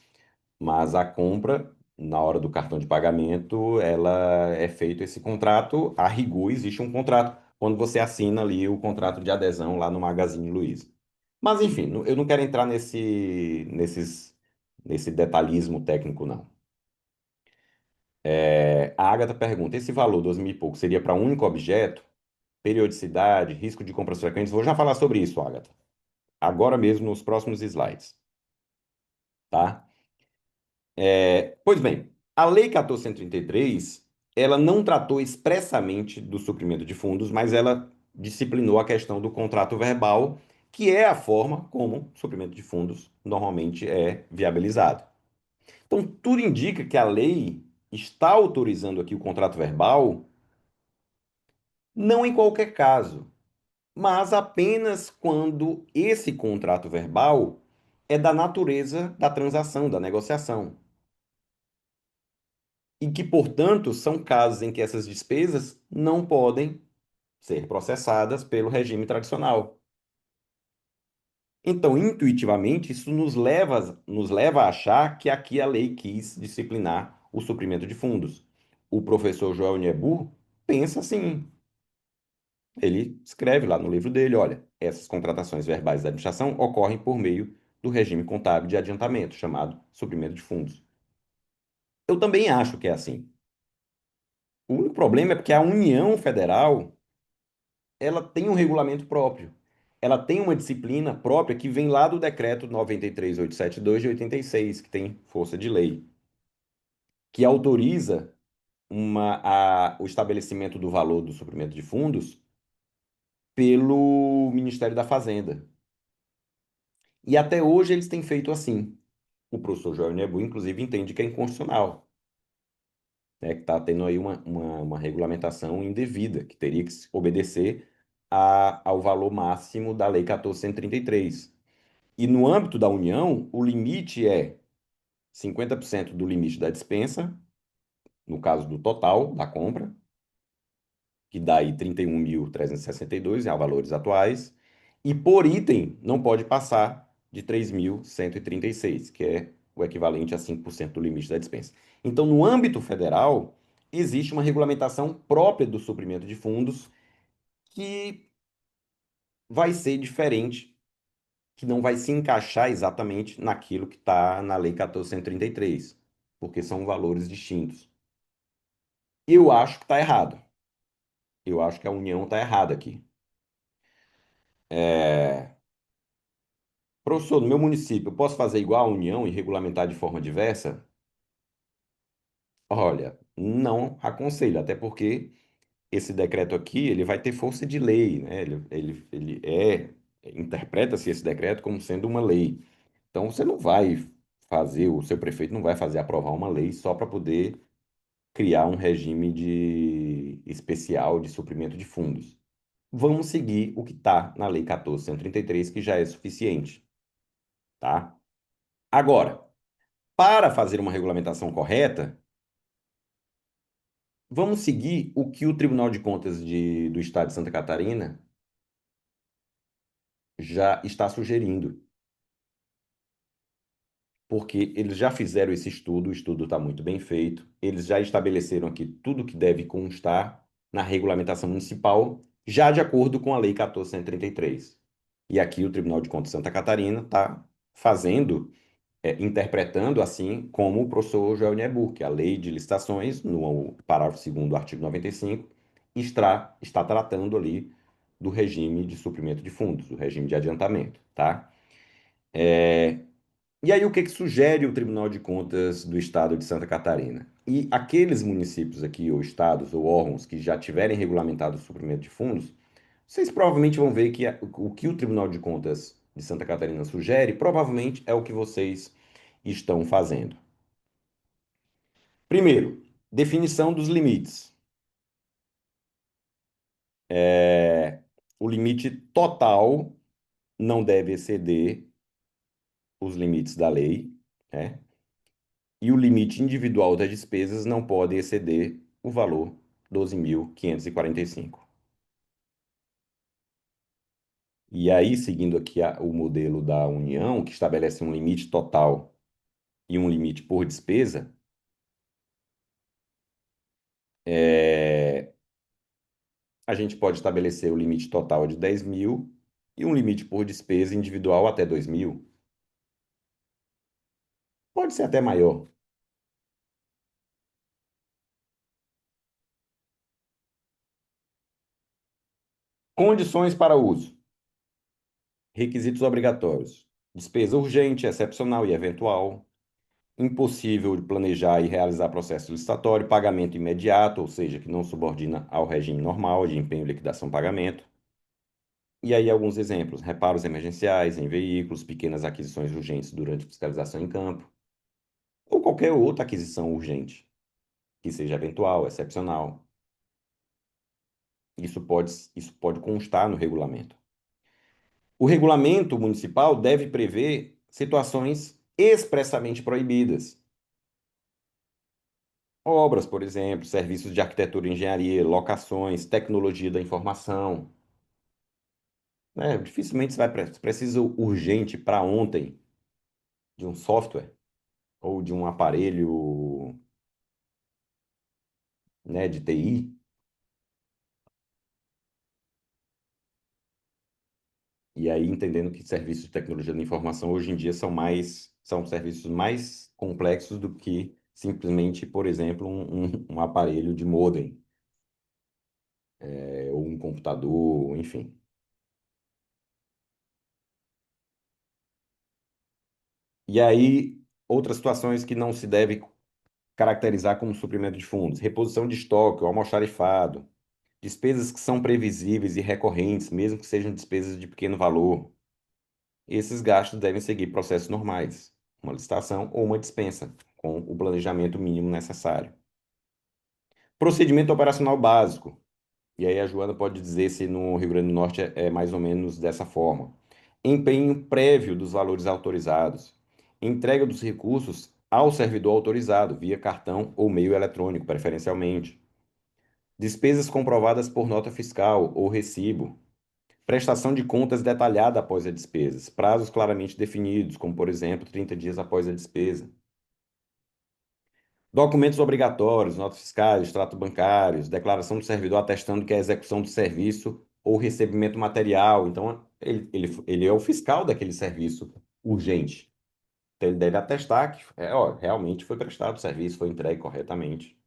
mas a compra, na hora do cartão de pagamento, ela é feito esse contrato, a rigor existe um contrato, quando você assina ali o contrato de adesão lá no Magazine Luiza. Mas enfim, eu não quero entrar nesse detalhismo técnico, não. A Agatha pergunta, esse valor, 2.000 e pouco, seria para um único objeto? Periodicidade, risco de compras frequentes? Vou já falar sobre isso, Agatha. Agora mesmo, nos próximos slides, tá? Pois bem, a Lei 14.133, ela não tratou expressamente do suprimento de fundos, mas ela disciplinou a questão do contrato verbal, que é a forma como o suprimento de fundos normalmente é viabilizado. Então, tudo indica que a lei está autorizando aqui o contrato verbal, não em qualquer caso. mas apenas quando esse contrato verbal é da natureza da transação, da negociação. E que, portanto, são casos em que essas despesas não podem ser processadas pelo regime tradicional. Então, intuitivamente, isso nos leva a achar que aqui a lei quis disciplinar o suprimento de fundos. O professor Joel Niebuhr pensa assim. Ele escreve lá no livro dele, olha, essas contratações verbais da administração ocorrem por meio do regime contábil de adiantamento, chamado suprimento de fundos. Eu também acho que é assim. O único problema é porque a União Federal, ela tem um regulamento próprio. Ela tem uma disciplina própria que vem lá do decreto 93.872 de 86, que tem força de lei, que autoriza o estabelecimento do valor do suprimento de fundos pelo Ministério da Fazenda. E até hoje eles têm feito assim. O professor Joel Nebu, inclusive, entende que é inconstitucional, né, que está tendo aí uma regulamentação indevida, que teria que se obedecer ao valor máximo da Lei 14.133. E no âmbito da União, o limite é 50% do limite da dispensa, no caso do total da compra, que dá aí 31.362 em valores atuais, e por item não pode passar de 3.136, que é o equivalente a 5% do limite da dispensa. Então, no âmbito federal, existe uma regulamentação própria do suprimento de fundos que vai ser diferente, que não vai se encaixar exatamente naquilo que está na Lei 14.133, porque são valores distintos. Eu acho que está errado. Eu acho que a União está errada aqui. É, professor, no meu município, eu posso fazer igual a União e regulamentar de forma diversa? Olha, não aconselho, até porque esse decreto aqui, ele vai ter força de lei, né? Interpreta-se esse decreto como sendo uma lei. Então, você não vai fazer, o seu prefeito não vai fazer aprovar uma lei só para poder criar um regime especial de suprimento de fundos. Vamos seguir o que está na Lei 14.133, que já é suficiente, tá? Agora, para fazer uma regulamentação correta, vamos seguir o que o Tribunal de Contas do Estado de Santa Catarina já está sugerindo, porque eles já fizeram esse estudo, o estudo está muito bem feito, eles já estabeleceram aqui tudo que deve constar na regulamentação municipal, já de acordo com a Lei 14.133. E aqui o Tribunal de Contas de Santa Catarina está fazendo interpretando assim como o professor Joel Niebuhr, que a lei de licitações, no parágrafo 2º do artigo 95, está tratando ali do regime de suprimento de fundos, do regime de adiantamento, tá? E aí o que que sugere o Tribunal de Contas do Estado de Santa Catarina? E aqueles municípios aqui, ou estados, ou órgãos que já tiverem regulamentado o suprimento de fundos, vocês provavelmente vão ver que o que o Tribunal de Contas de Santa Catarina sugere, provavelmente é o que vocês estão fazendo. Primeiro, definição dos limites. O limite total não deve exceder os limites da lei, né? E o limite individual das despesas não pode exceder o valor 12.545. E aí, seguindo aqui o modelo da União, que estabelece um limite total e um limite por despesa, a gente pode estabelecer o limite total de 10.000 e um limite por despesa individual até 2.000. Pode ser até maior. Condições para uso. Requisitos obrigatórios. Despesa urgente, excepcional e eventual. Impossível de planejar e realizar processo licitatório. Pagamento imediato, ou seja, que não subordina ao regime normal de empenho, liquidação, pagamento. E aí alguns exemplos. Reparos emergenciais em veículos, pequenas aquisições urgentes durante fiscalização em campo. Ou qualquer outra aquisição urgente, que seja eventual, excepcional. Isso pode constar no regulamento. O regulamento municipal deve prever situações expressamente proibidas. Obras, por exemplo, serviços de arquitetura e engenharia, locações, tecnologia da informação. Né? Dificilmente você vai precisa urgente para ontem de um software ou de um aparelho, né, de TI. E aí entendendo que serviços de tecnologia da informação hoje em dia são serviços mais complexos do que simplesmente, por exemplo, um aparelho de modem, ou um computador, enfim. E aí, outras situações que não se deve caracterizar como suprimento de fundos: reposição de estoque, ou almoxarifado, despesas que são previsíveis e recorrentes, mesmo que sejam despesas de pequeno valor. Esses gastos devem seguir processos normais, uma licitação ou uma dispensa, com o planejamento mínimo necessário. Procedimento operacional básico. E aí a Joana pode dizer se no Rio Grande do Norte é mais ou menos dessa forma. Empenho prévio dos valores autorizados. Entrega dos recursos ao servidor autorizado, via cartão ou meio eletrônico, preferencialmente. Despesas comprovadas por nota fiscal ou recibo. Prestação de contas detalhada após as despesas. Prazos claramente definidos, como, por exemplo, 30 dias após a despesa. Documentos obrigatórios, notas fiscais, extratos bancários, declaração do servidor atestando que é a execução do serviço ou recebimento material. Então, ele é o fiscal daquele serviço urgente. Então, ele deve atestar que ó, realmente foi prestado o serviço, foi entregue corretamente.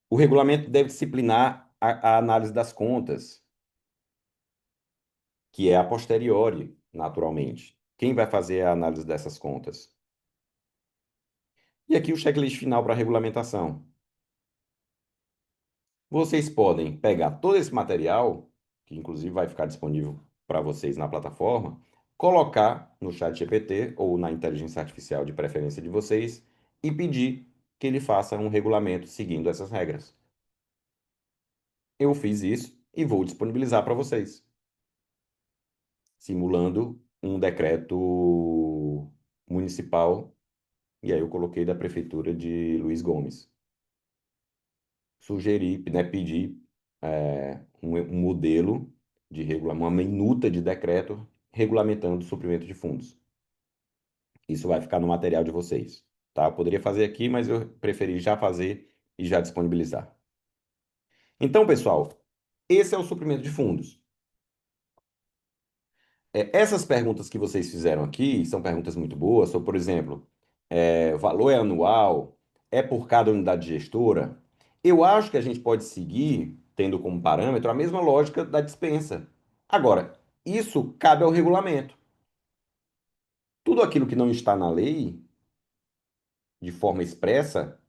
O regulamento deve disciplinar a análise das contas, que é a posteriori, naturalmente. Quem vai fazer a análise dessas contas? E aqui o checklist final para a regulamentação. Vocês podem pegar todo esse material, que inclusive vai ficar disponível para vocês na plataforma, colocar no chat GPT ou na inteligência artificial de preferência de vocês e pedir que ele faça um regulamento seguindo essas regras. Eu fiz isso e vou disponibilizar para vocês, simulando um decreto municipal, e aí eu coloquei da prefeitura de Luiz Gomes. Sugerir, né, pedir um modelo de uma minuta de decreto regulamentando o suprimento de fundos. Isso vai ficar no material de vocês, tá? Eu poderia fazer aqui, mas eu preferi já fazer e já disponibilizar. Então, pessoal, esse é o suprimento de fundos. Essas perguntas que vocês fizeram aqui são perguntas muito boas. Por exemplo, valor é anual? É por cada unidade gestora? Eu acho que a gente pode seguir, tendo como parâmetro, a mesma lógica da dispensa. Agora, isso cabe ao regulamento. Tudo aquilo que não está na lei, de forma expressa,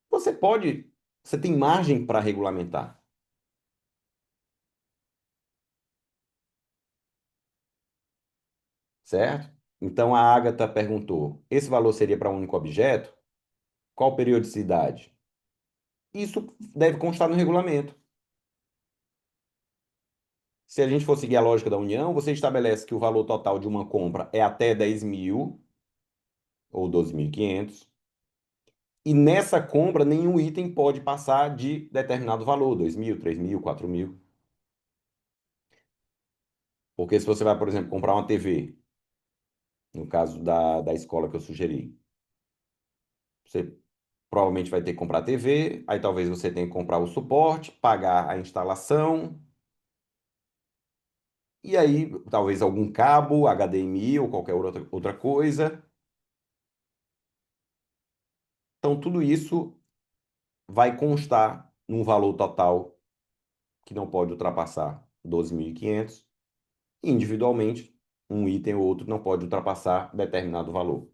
você pode, você tem margem para regulamentar, certo? Então a Agatha perguntou: esse valor seria para um único objeto? Qual periodicidade? Isso deve constar no regulamento. Se a gente for seguir a lógica da União, você estabelece que o valor total de uma compra é até 10.000 ou 12.500, e nessa compra nenhum item pode passar de determinado valor, 2.000, 3.000, 4.000. Porque se você vai, por exemplo, comprar uma TV, no caso da escola que eu sugeri, você provavelmente vai ter que comprar a TV, aí talvez você tenha que comprar o suporte, pagar a instalação, e aí talvez algum cabo, HDMI ou qualquer outra coisa. Então, tudo isso vai constar num valor total que não pode ultrapassar 12.500. Individualmente, um item ou outro não pode ultrapassar determinado valor.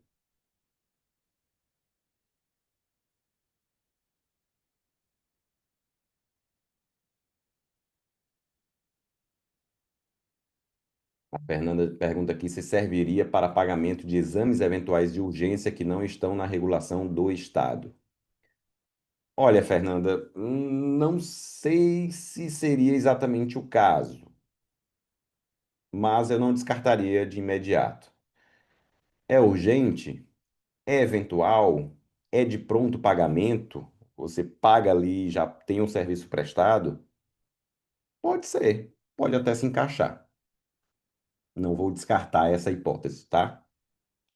A Fernanda pergunta aqui se serviria para pagamento de exames eventuais de urgência que não estão na regulação do Estado. Olha, Fernanda, não sei se seria exatamente o caso, mas eu não descartaria de imediato. É urgente? É eventual? É de pronto pagamento? Você paga ali e já tem um serviço prestado? Pode ser, pode até se encaixar. Não vou descartar essa hipótese, tá?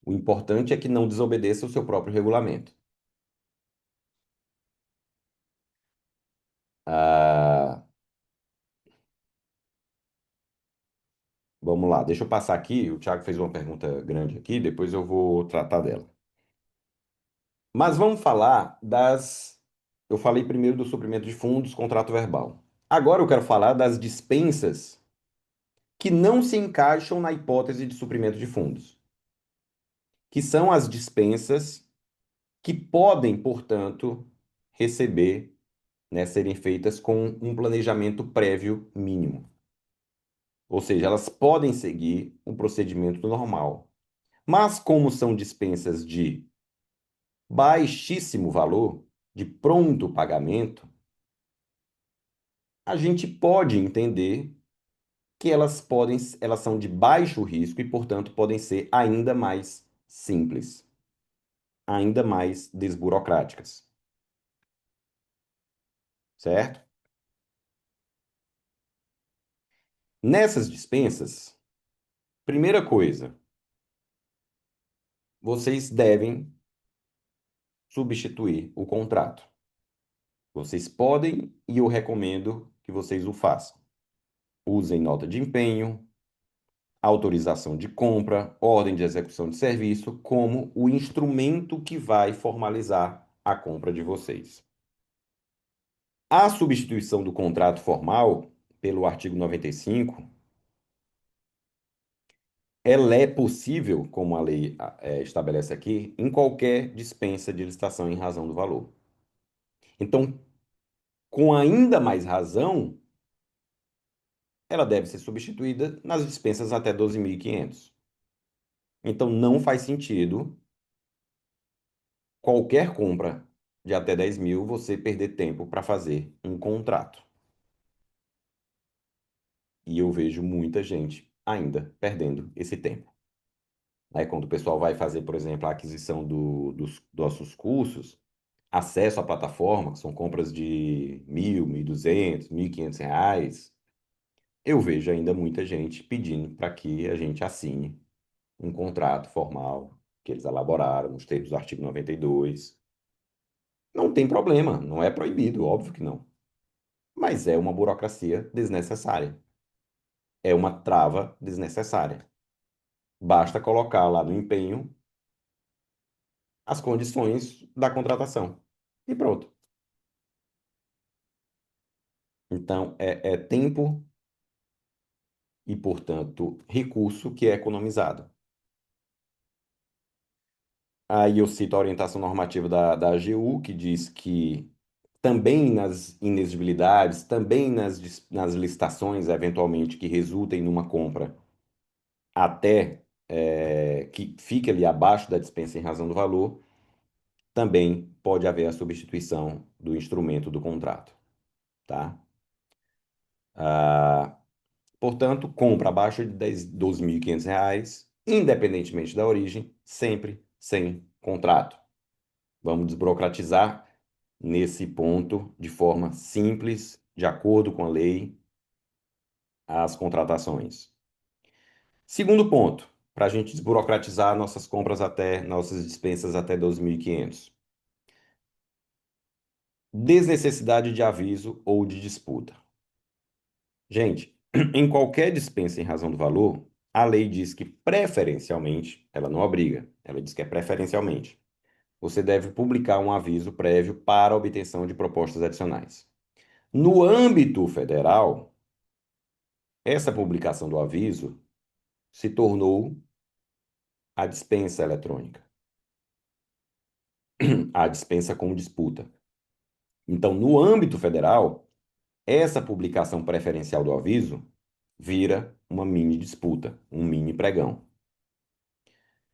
O importante é que não desobedeça o seu próprio regulamento. Ah, vamos lá, deixa eu passar aqui. O Thiago fez uma pergunta grande aqui, depois eu vou tratar dela. Mas vamos falar das. Eu falei primeiro do suprimento de fundos, contrato verbal. Agora eu quero falar das dispensas que não se encaixam na hipótese de suprimento de fundos, que são as dispensas que podem, portanto, receber, né, serem feitas com um planejamento prévio mínimo. Ou seja, elas podem seguir um procedimento normal. Mas como são dispensas de baixíssimo valor, de pronto pagamento, a gente pode entender que elas são de baixo risco e, portanto, podem ser ainda mais simples, ainda mais desburocráticas, certo? Nessas dispensas, primeira coisa, vocês devem substituir o contrato. Vocês podem e eu recomendo que vocês o façam. Usem nota de empenho, autorização de compra, ordem de execução de serviço como o instrumento que vai formalizar a compra de vocês. A substituição do contrato formal pelo artigo 95, ela é possível, como a lei estabelece aqui, em qualquer dispensa de licitação em razão do valor. Então, com ainda mais razão, ela deve ser substituída nas dispensas até 12.500. Então, não faz sentido qualquer compra de até 10 mil você perder tempo para fazer um contrato. E eu vejo muita gente ainda perdendo esse tempo. Né? Quando o pessoal vai fazer, por exemplo, a aquisição dos nossos cursos, acesso à plataforma, que são compras de 1.000, 1.200, R$ 1.500, eu vejo ainda muita gente pedindo para que a gente assine um contrato formal que eles elaboraram nos termos do artigo 92. Não tem problema, não é proibido, óbvio que não. Mas é uma burocracia desnecessária. É uma trava desnecessária. Basta colocar lá no empenho as condições da contratação. E pronto. Então, é tempo e, portanto, recurso que é economizado. Aí eu cito a orientação normativa da AGU, que diz que também nas inexigibilidades, também nas licitações, eventualmente, que resultem numa compra até que fique ali abaixo da dispensa em razão do valor, também pode haver a substituição do instrumento do contrato, tá? Ah, portanto, compra abaixo de 12.500 reais, independentemente da origem, sempre sem contrato. Vamos desburocratizar nesse ponto de forma simples, de acordo com a lei, as contratações. Segundo ponto, para a gente desburocratizar nossas dispensas até 12.500. Desnecessidade de aviso ou de disputa. Gente, em qualquer dispensa em razão do valor, a lei diz que preferencialmente, ela não obriga, ela diz que é preferencialmente, você deve publicar um aviso prévio para a obtenção de propostas adicionais. No âmbito federal, essa publicação do aviso se tornou a dispensa eletrônica, a dispensa com disputa. Então, no âmbito federal, essa publicação preferencial do aviso vira uma mini disputa, um mini pregão.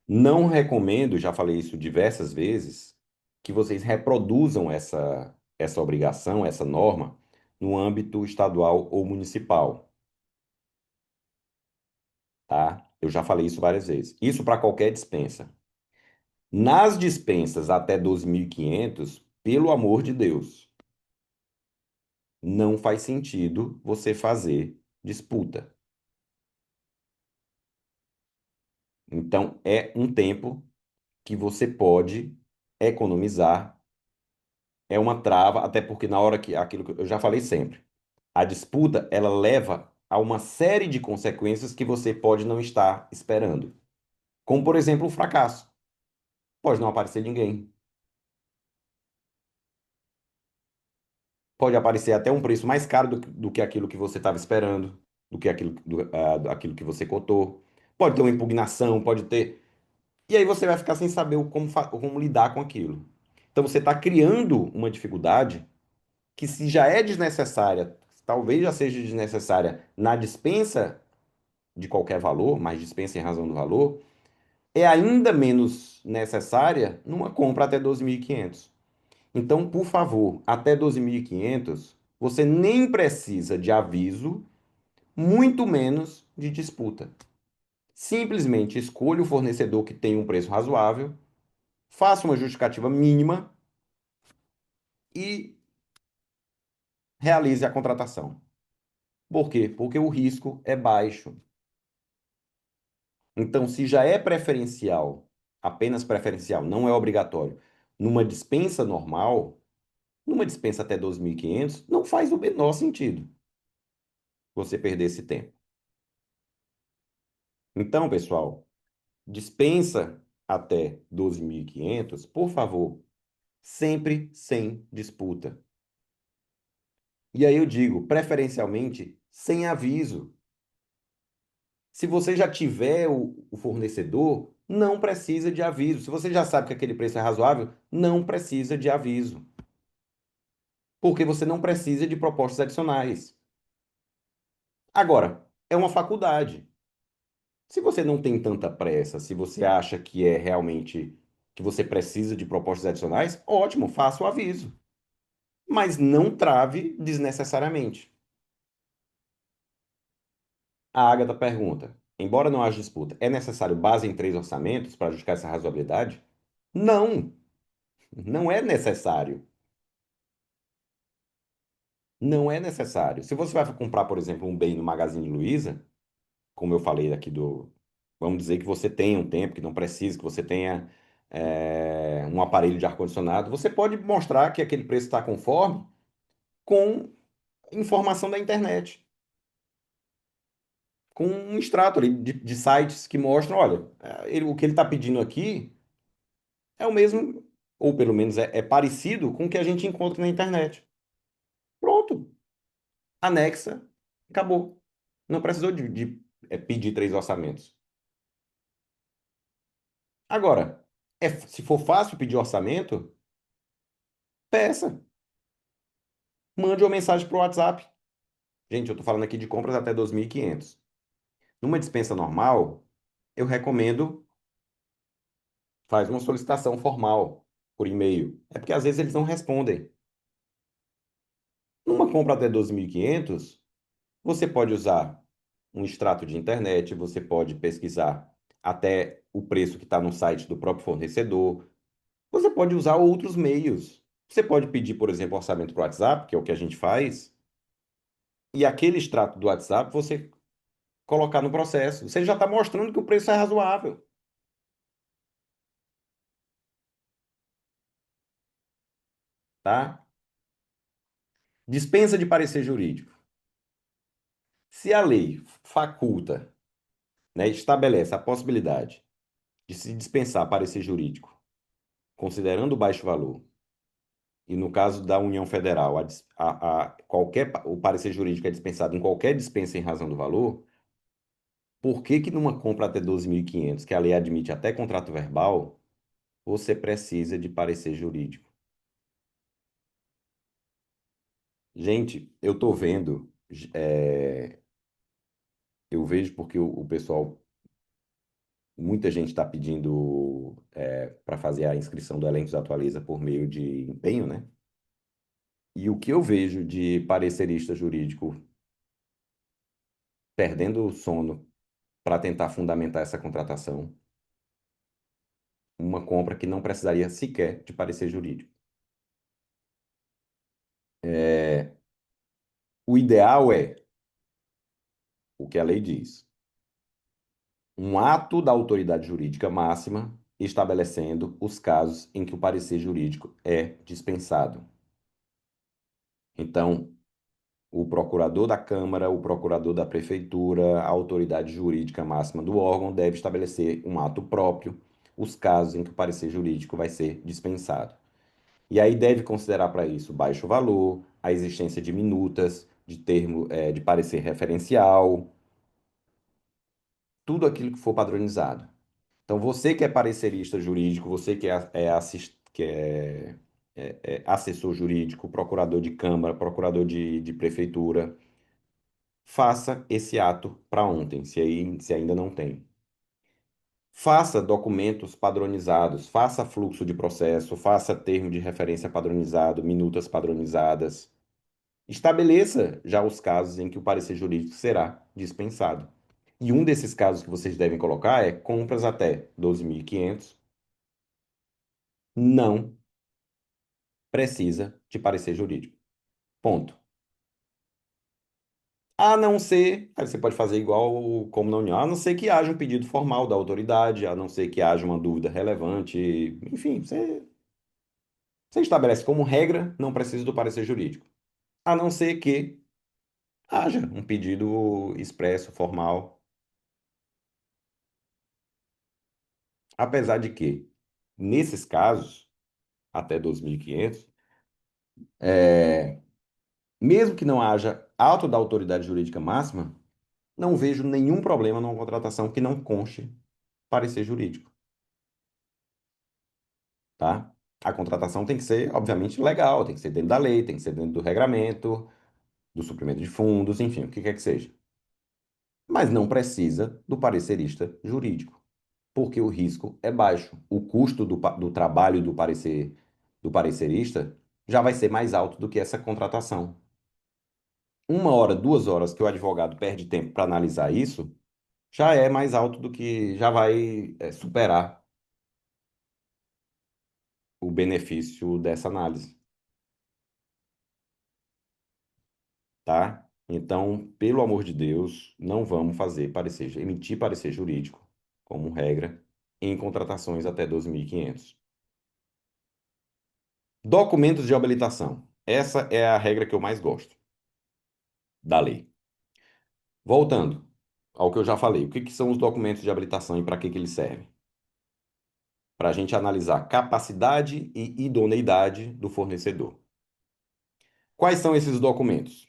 Não recomendo, já falei isso diversas vezes, que vocês reproduzam essa obrigação, essa norma, no âmbito estadual ou municipal, tá? Eu já falei isso várias vezes. Isso para qualquer dispensa. Nas dispensas até 12.500, pelo amor de Deus, não faz sentido você fazer disputa. Então, é um tempo que você pode economizar, é uma trava, até porque na hora que aquilo que eu já falei sempre, a disputa ela leva a uma série de consequências que você pode não estar esperando. Como, por exemplo, o fracasso. Pode não aparecer ninguém. Pode aparecer até um preço mais caro do que aquilo que você estava esperando, do que aquilo que você cotou. Pode ter uma impugnação, pode ter. E aí você vai ficar sem saber como lidar com aquilo. Então você está criando uma dificuldade que, se já é desnecessária, talvez já seja desnecessária na dispensa de qualquer valor, mas dispensa em razão do valor, é ainda menos necessária numa compra até 12.500. Então, por favor, até 12.500, você nem precisa de aviso, muito menos de disputa. Simplesmente escolha o fornecedor que tem um preço razoável, faça uma justificativa mínima e realize a contratação. Por quê? Porque o risco é baixo. Então, se já é preferencial, apenas preferencial, não é obrigatório, numa dispensa normal, numa dispensa até 12.500, não faz o menor sentido você perder esse tempo. Então, pessoal, dispensa até 12.500, por favor, sempre sem disputa. E aí eu digo, preferencialmente, sem aviso. Se você já tiver o fornecedor, não precisa de aviso. Se você já sabe que aquele preço é razoável, não precisa de aviso. Porque você não precisa de propostas adicionais. Agora, é uma faculdade. Se você não tem tanta pressa, se você acha que é realmente que você precisa de propostas adicionais, ótimo, faça o aviso. Mas não trave desnecessariamente. A Agatha pergunta: embora não haja disputa, é necessário base em 3 orçamentos para justificar essa razoabilidade? Não, não é necessário. Não é necessário. Se você vai comprar, por exemplo, um bem no Magazine Luiza, como eu falei aqui do. Vamos dizer que você tenha um tempo, que não precisa, que você tenha um aparelho de ar-condicionado, você pode mostrar que aquele preço está conforme com informação da internet, com um extrato ali de sites que mostram, olha, o que ele está pedindo aqui é o mesmo, ou pelo menos é parecido com o que a gente encontra na internet. Pronto, anexa, acabou. Não precisou de pedir 3 orçamentos. Agora, se for fácil pedir orçamento, peça. Mande uma mensagem para o WhatsApp. Gente, eu estou falando aqui de compras até 2.500. Numa dispensa normal, eu recomendo faz uma solicitação formal por e-mail. É porque às vezes eles não respondem. Numa compra até 12.500, você pode usar um extrato de internet, você pode pesquisar até o preço que está no site do próprio fornecedor. Você pode usar outros meios. Você pode pedir, por exemplo, orçamento para o WhatsApp, que é o que a gente faz, e aquele extrato do WhatsApp você colocar no processo. Você já está mostrando que o preço é razoável, tá? Dispensa de parecer jurídico. Se a lei faculta, né, estabelece a possibilidade de se dispensar parecer jurídico, considerando o baixo valor, e no caso da União Federal, o parecer jurídico é dispensado em qualquer dispensa em razão do valor, por que que numa compra até 12.500, que a lei admite até contrato verbal, você precisa de parecer jurídico? Gente, eu tô vendo, é, eu vejo porque o pessoal, muita gente está pedindo para fazer a inscrição do Elenco Atualiza por meio de empenho, né? E o que eu vejo de parecerista jurídico perdendo o sono para tentar fundamentar essa contratação, uma compra que não precisaria sequer de parecer jurídico. É, o ideal é o que a lei diz: um ato da autoridade jurídica máxima estabelecendo os casos em que o parecer jurídico é dispensado. Então, o procurador da Câmara, o procurador da Prefeitura, a autoridade jurídica máxima do órgão deve estabelecer um ato próprio, os casos em que o parecer jurídico vai ser dispensado. E aí deve considerar para isso baixo valor, a existência de minutas, de termo, de parecer referencial, tudo aquilo que for padronizado. Então, você que é parecerista jurídico, você que é assessor jurídico, procurador de Câmara, procurador de Prefeitura, faça esse ato para ontem, se ainda não tem. Faça documentos padronizados, faça fluxo de processo, faça termo de referência padronizado, minutas padronizadas. Estabeleça já os casos em que o parecer jurídico será dispensado. E um desses casos que vocês devem colocar é compras até 12.500, não precisa de parecer jurídico. Ponto. A não ser, aí você pode fazer igual como na União, a não ser que haja um pedido formal da autoridade, a não ser que haja uma dúvida relevante, enfim, você estabelece como regra, não precisa do parecer jurídico. A não ser que haja um pedido expresso, formal, apesar de que, nesses casos, até 2.500, é, mesmo que não haja auto da autoridade jurídica máxima, não vejo nenhum problema numa contratação que não conste parecer jurídico, tá? A contratação tem que ser, obviamente, legal, tem que ser dentro da lei, tem que ser dentro do regramento, do suprimento de fundos, enfim, o que quer que seja. Mas não precisa do parecerista jurídico, porque o risco é baixo. O custo do trabalho do parecerista já vai ser mais alto do que essa contratação. 1 hora, 2 horas que o advogado perde tempo para analisar isso, já é mais alto do que já vai superar o benefício dessa análise, tá? Então, pelo amor de Deus, não vamos emitir parecer jurídico, como regra, em contratações até 12.500. Documentos de habilitação. Essa é a regra que eu mais gosto da lei. Voltando ao que eu já falei, o que que são os documentos de habilitação e para que que eles servem? Para a gente analisar capacidade e idoneidade do fornecedor. Quais são esses documentos?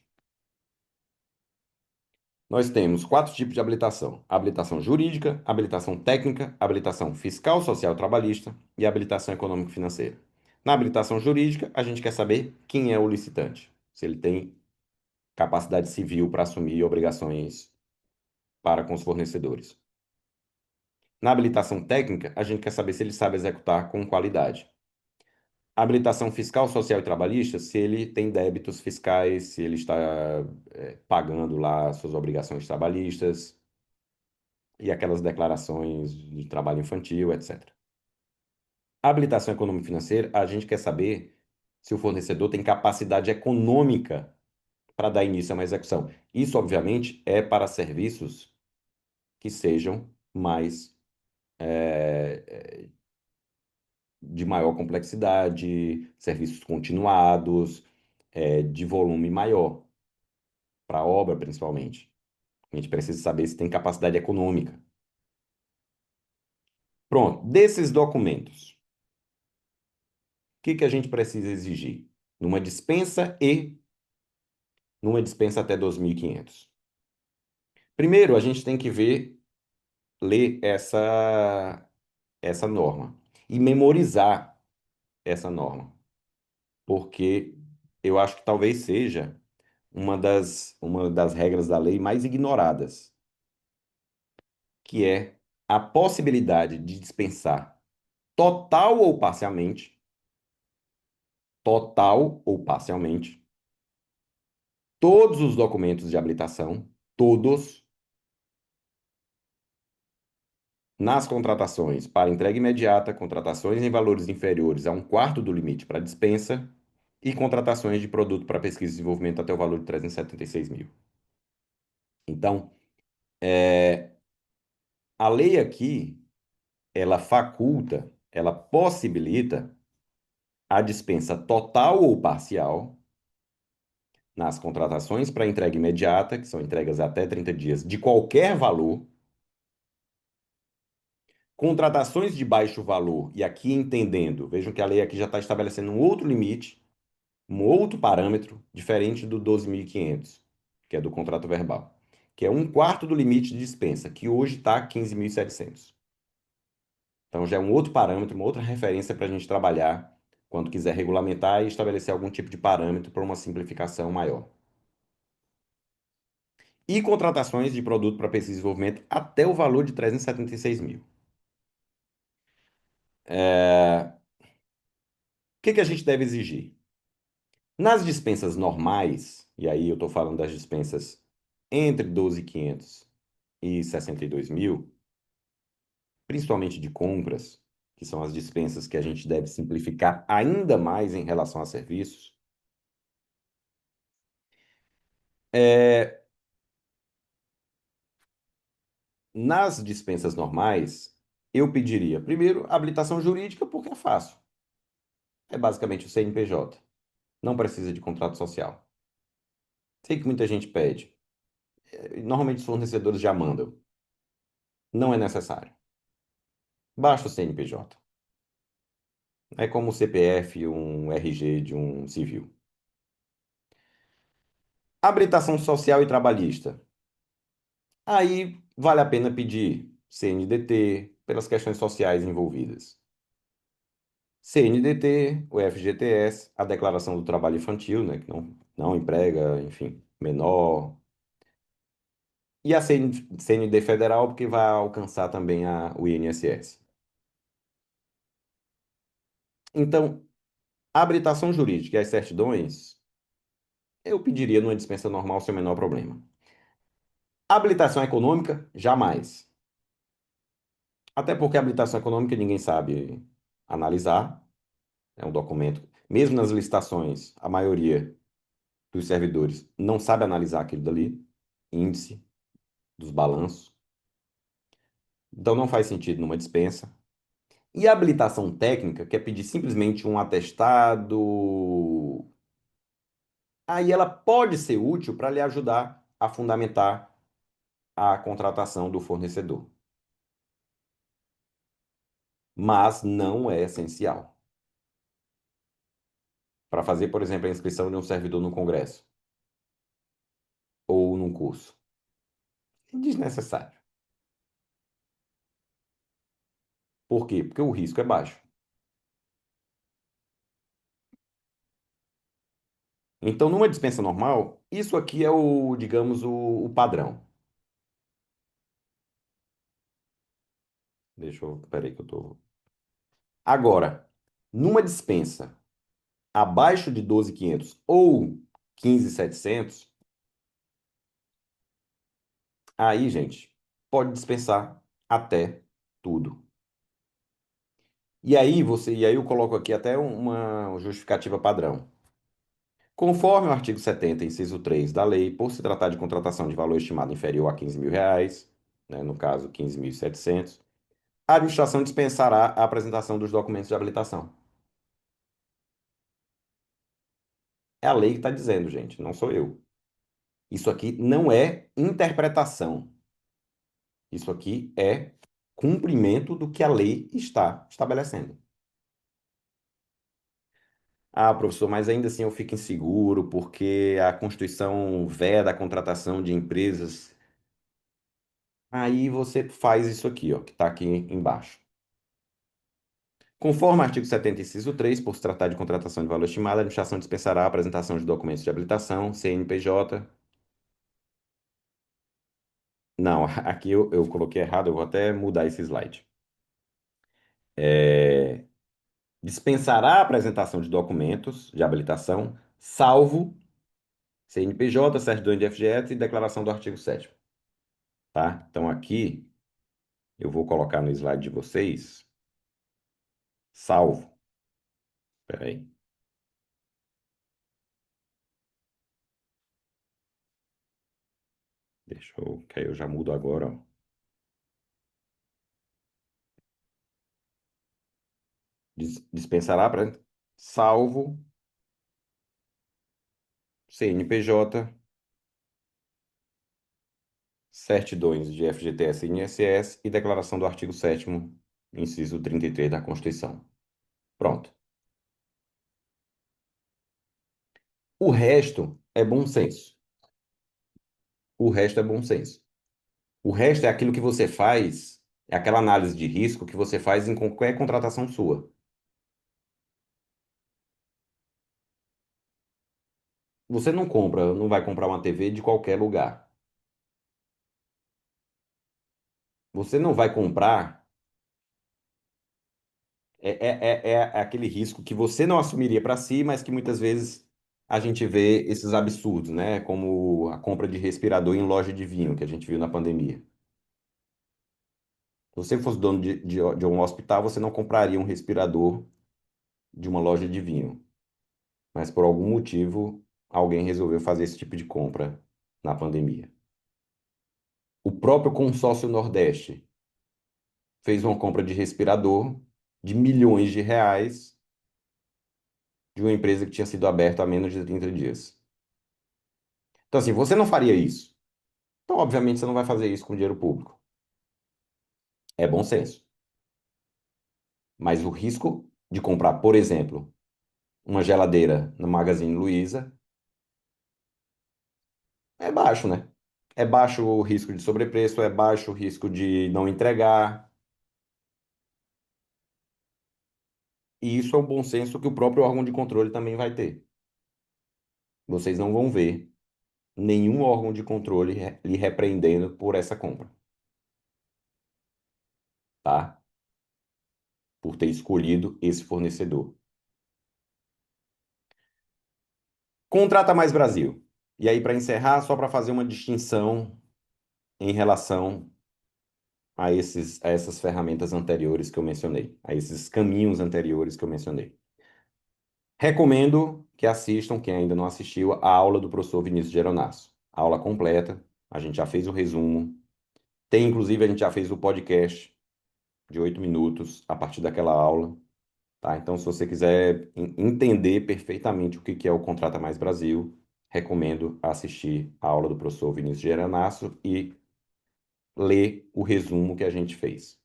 Nós temos 4 tipos de habilitação: habilitação jurídica, habilitação técnica, habilitação fiscal, social, trabalhista e habilitação econômico-financeira. Na habilitação jurídica, a gente quer saber quem é o licitante, se ele tem capacidade civil para assumir obrigações para com os fornecedores. Na habilitação técnica, a gente quer saber se ele sabe executar com qualidade. Habilitação fiscal, social e trabalhista, se ele tem débitos fiscais, se ele está pagando lá suas obrigações trabalhistas e aquelas declarações de trabalho infantil, etc. Habilitação econômico-financeira, a gente quer saber se o fornecedor tem capacidade econômica para dar início a uma execução. Isso, obviamente, é para serviços que sejam mais de maior complexidade, serviços continuados, de volume maior, para a obra principalmente. A gente precisa saber se tem capacidade econômica. Pronto, desses documentos, o que que a gente precisa exigir? Numa dispensa e numa dispensa até 2.500. Primeiro, a gente tem que ler essa norma e memorizar essa norma, porque eu acho que talvez seja uma das regras da lei mais ignoradas, que é a possibilidade de dispensar total ou parcialmente total ou parcialmente, todos os documentos de habilitação, todos, nas contratações para entrega imediata, contratações em valores inferiores a um quarto do limite para dispensa e contratações de produto para pesquisa e desenvolvimento até o valor de 376 mil. Então, a lei aqui, ela faculta, ela possibilita a dispensa total ou parcial nas contratações para entrega imediata, que são entregas até 30 dias, de qualquer valor, contratações de baixo valor, e aqui entendendo, vejam que a lei aqui já está estabelecendo um outro limite, um outro parâmetro, diferente do 12.500, que é do contrato verbal, que é um quarto do limite de dispensa, que hoje está 15.700. Então já é um outro parâmetro, uma outra referência para a gente trabalhar quando quiser regulamentar e estabelecer algum tipo de parâmetro para uma simplificação maior. E contratações de produto para pesquisa e desenvolvimento até o valor de 376 mil. O que que a gente deve exigir? Nas dispensas normais, e aí eu estou falando das dispensas entre 12.500 e 62 mil, principalmente de compras, que são as dispensas que a gente deve simplificar ainda mais em relação a serviços, é, nas dispensas normais, eu pediria, primeiro, habilitação jurídica, porque é fácil. É basicamente o CNPJ. Não precisa de contrato social. Sei que muita gente pede. Normalmente os fornecedores já mandam. Não é necessário. Basta o CNPJ. É como o CPF, um RG de um civil. Habilitação social e trabalhista. Aí vale a pena pedir CNDT pelas questões sociais envolvidas. CNDT, o FGTS, a Declaração do Trabalho Infantil, né, que não emprega, enfim, menor. E a CND federal, porque vai alcançar também o INSS. Então, a habilitação jurídica e as certidões, eu pediria numa dispensa normal sem o menor problema. Habilitação econômica, jamais. Até porque a habilitação econômica ninguém sabe analisar. É um documento. Mesmo nas licitações, a maioria dos servidores não sabe analisar aquilo dali, índice dos balanços. Então não faz sentido numa dispensa. E a habilitação técnica, que é pedir simplesmente um atestado, aí ela pode ser útil para lhe ajudar a fundamentar a contratação do fornecedor, mas não é essencial. Para fazer, por exemplo, a inscrição de um servidor no congresso ou num curso. É desnecessário. Por quê? Porque o risco é baixo. Então, numa dispensa normal, isso aqui é o, digamos, o padrão. Deixa eu. Peraí que eu tô. Agora, numa dispensa abaixo de 12.500 ou 15.700, aí, gente, pode dispensar até tudo. E aí eu coloco aqui até uma justificativa padrão. Conforme o artigo 70, inciso 3 da lei, por se tratar de contratação de valor estimado inferior a 15 mil reais, né, no caso 15.700, a administração dispensará a apresentação dos documentos de habilitação. É a lei que está dizendo, gente, não sou eu. Isso aqui não é interpretação. Isso aqui é cumprimento do que a lei está estabelecendo. Ah, professor, mas ainda assim eu fico inseguro porque a Constituição veda a contratação de empresas. Aí você faz isso aqui, ó, que está aqui embaixo. Conforme o artigo 70, inciso 3, por se tratar de contratação de valor estimado, a administração dispensará a apresentação de documentos de habilitação, CNPJ. Não, aqui eu coloquei errado, eu vou até mudar esse slide. É, Dispensará a apresentação de documentos de habilitação, salvo CNPJ, certidão de FGTS e declaração do artigo 7º, tá? Então aqui eu vou colocar no slide de vocês, salvo. Espera aí. Deixa eu, que aí eu já mudo agora, ó. Dispensará, salvo CNPJ, certidões de FGTS e INSS e declaração do artigo 7º, inciso 33 da Constituição. Pronto. O resto é bom senso. O resto é bom senso. O resto é aquilo que você faz, é aquela análise de risco que você faz em qualquer contratação sua. Você não compra, não vai comprar uma TV de qualquer lugar. Você não vai comprar, é aquele risco que você não assumiria para si, mas que muitas vezes a gente vê esses absurdos, né? Como a compra de respirador em loja de vinho, que a gente viu na pandemia. Se você fosse dono de um hospital, você não compraria um respirador de uma loja de vinho. Mas por algum motivo, alguém resolveu fazer esse tipo de compra na pandemia. O próprio consórcio Nordeste fez uma compra de respirador de milhões de reais de uma empresa que tinha sido aberta há menos de 30 dias. Então, assim, você não faria isso. Então, obviamente, você não vai fazer isso com dinheiro público. É bom senso. Mas o risco de comprar, por exemplo, uma geladeira na Magazine Luiza é baixo, né? É baixo o risco de sobrepreço, é baixo o risco de não entregar. E isso é um bom senso que o próprio órgão de controle também vai ter. Vocês não vão ver nenhum órgão de controle lhe repreendendo por essa compra, tá? Por ter escolhido esse fornecedor. Contrata Mais Brasil. E aí, para encerrar, só para fazer uma distinção em relação a essas ferramentas anteriores que eu mencionei, a esses caminhos anteriores que eu mencionei. Recomendo que assistam, quem ainda não assistiu, a aula do professor Vinícius Geronasso. A aula completa, a gente já fez o resumo. Tem, inclusive, a gente já fez o podcast de 8 minutos a partir daquela aula. Tá? Então, se você quiser entender perfeitamente o que que é o Contrata Mais Brasil, recomendo assistir a aula do professor Vinícius Geranasso e ler o resumo que a gente fez.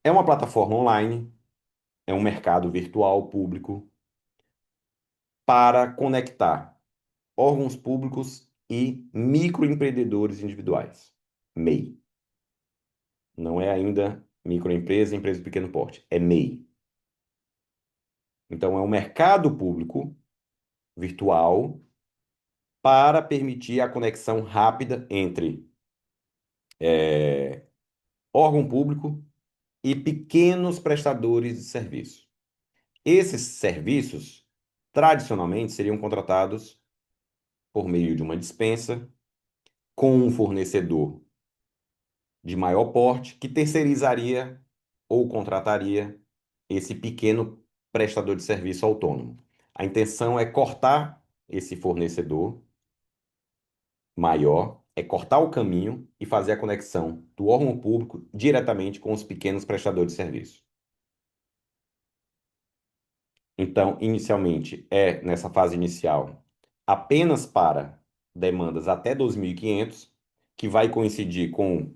É uma plataforma online, é um mercado virtual público para conectar órgãos públicos e microempreendedores individuais. MEI. Não é ainda microempresa, empresa de pequeno porte, é MEI. Então, é um mercado público virtual para permitir a conexão rápida entre órgão público e pequenos prestadores de serviço. Esses serviços, tradicionalmente, seriam contratados por meio de uma dispensa com um fornecedor de maior porte que terceirizaria ou contrataria esse pequeno prestador de serviço autônomo. A intenção é cortar esse fornecedor maior, é cortar o caminho e fazer a conexão do órgão público diretamente com os pequenos prestadores de serviço. Então, inicialmente, nessa fase inicial, apenas para demandas até 2.500, que vai coincidir com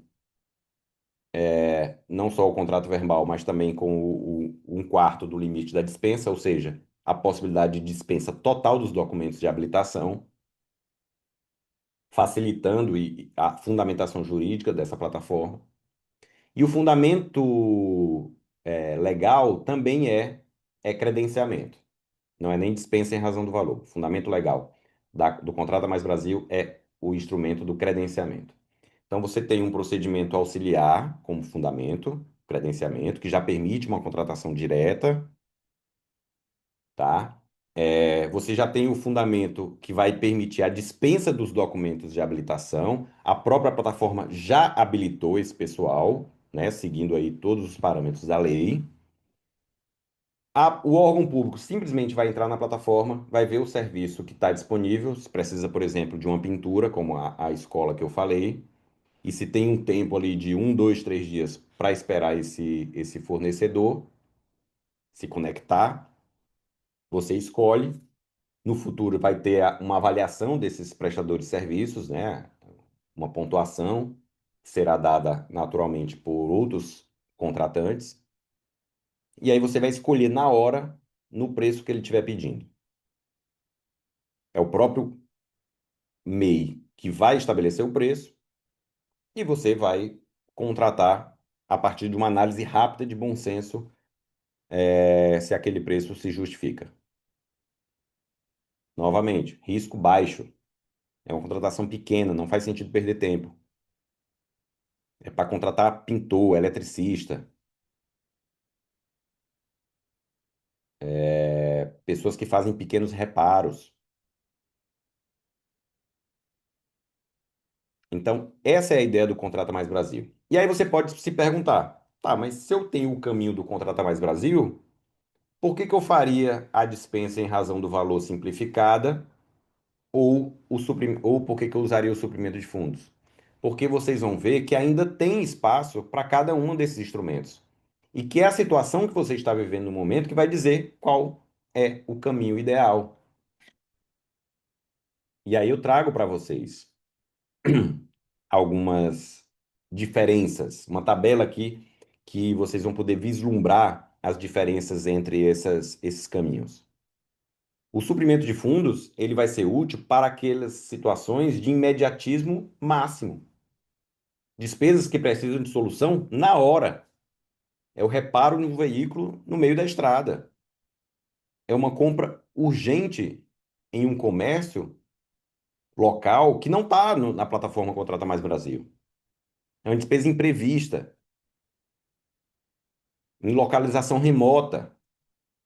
não só o contrato verbal, mas também com um quarto do limite da dispensa, ou seja, a possibilidade de dispensa total dos documentos de habilitação, facilitando a fundamentação jurídica dessa plataforma. E o fundamento legal também é credenciamento. Não é nem dispensa em razão do valor. O fundamento legal do Contrata Mais Brasil é o instrumento do credenciamento. Então, você tem um procedimento auxiliar como fundamento, credenciamento, que já permite uma contratação direta tá? Você já tem o fundamento que vai permitir a dispensa dos documentos de habilitação. A própria plataforma já habilitou esse pessoal, né? Seguindo aí todos os parâmetros da lei. O órgão público simplesmente vai entrar na plataforma, vai ver o serviço que está disponível. Se precisa, por exemplo, de uma pintura, como a escola que eu falei, e se tem um tempo ali de 1, 2, 3 dias para esperar esse fornecedor se conectar, você escolhe. No futuro vai ter uma avaliação desses prestadores de serviços, né? Uma pontuação que será dada naturalmente por outros contratantes. E aí você vai escolher na hora, no preço que ele estiver pedindo. É o próprio MEI que vai estabelecer o preço e você vai contratar a partir de uma análise rápida de bom senso, se aquele preço se justifica. Novamente, risco baixo. É uma contratação pequena, não faz sentido perder tempo. É para contratar pintor, eletricista, pessoas que fazem pequenos reparos. Então, essa é a ideia do Contrata Mais Brasil. E aí você pode se perguntar, tá, mas se eu tenho o caminho do Contrata Mais Brasil, por que que eu faria a dispensa em razão do valor simplificada ou por que que eu usaria o suprimento de fundos? Porque vocês vão ver que ainda tem espaço para cada um desses instrumentos. E que é a situação que você está vivendo no momento que vai dizer qual é o caminho ideal. E aí eu trago para vocês algumas diferenças, uma tabela aqui que vocês vão poder vislumbrar as diferenças entre esses caminhos. O suprimento de fundos, ele vai ser útil para aquelas situações de imediatismo máximo. Despesas que precisam de solução na hora. É o reparo no veículo no meio da estrada. É uma compra urgente em um comércio local que não está na plataforma Contrata Mais Brasil. É uma despesa imprevista, em localização remota.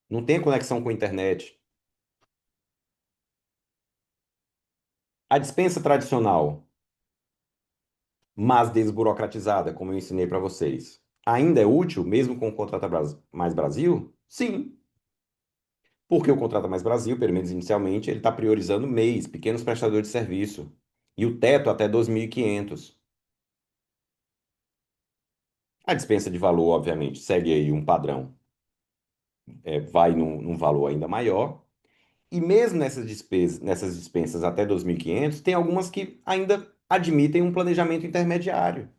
Não tem conexão com a internet. A dispensa tradicional, mas desburocratizada, como eu ensinei para vocês, ainda é útil, mesmo com o Mais Brasil? Sim. Porque o Contrata Mais Brasil, pelo menos inicialmente, ele está priorizando MEIs, pequenos prestadores de serviço. E o teto até 2.500. A dispensa de valor, obviamente, segue aí um padrão, vai num valor ainda maior. E mesmo nessas dispensas até 2.500, tem algumas que ainda admitem um planejamento intermediário.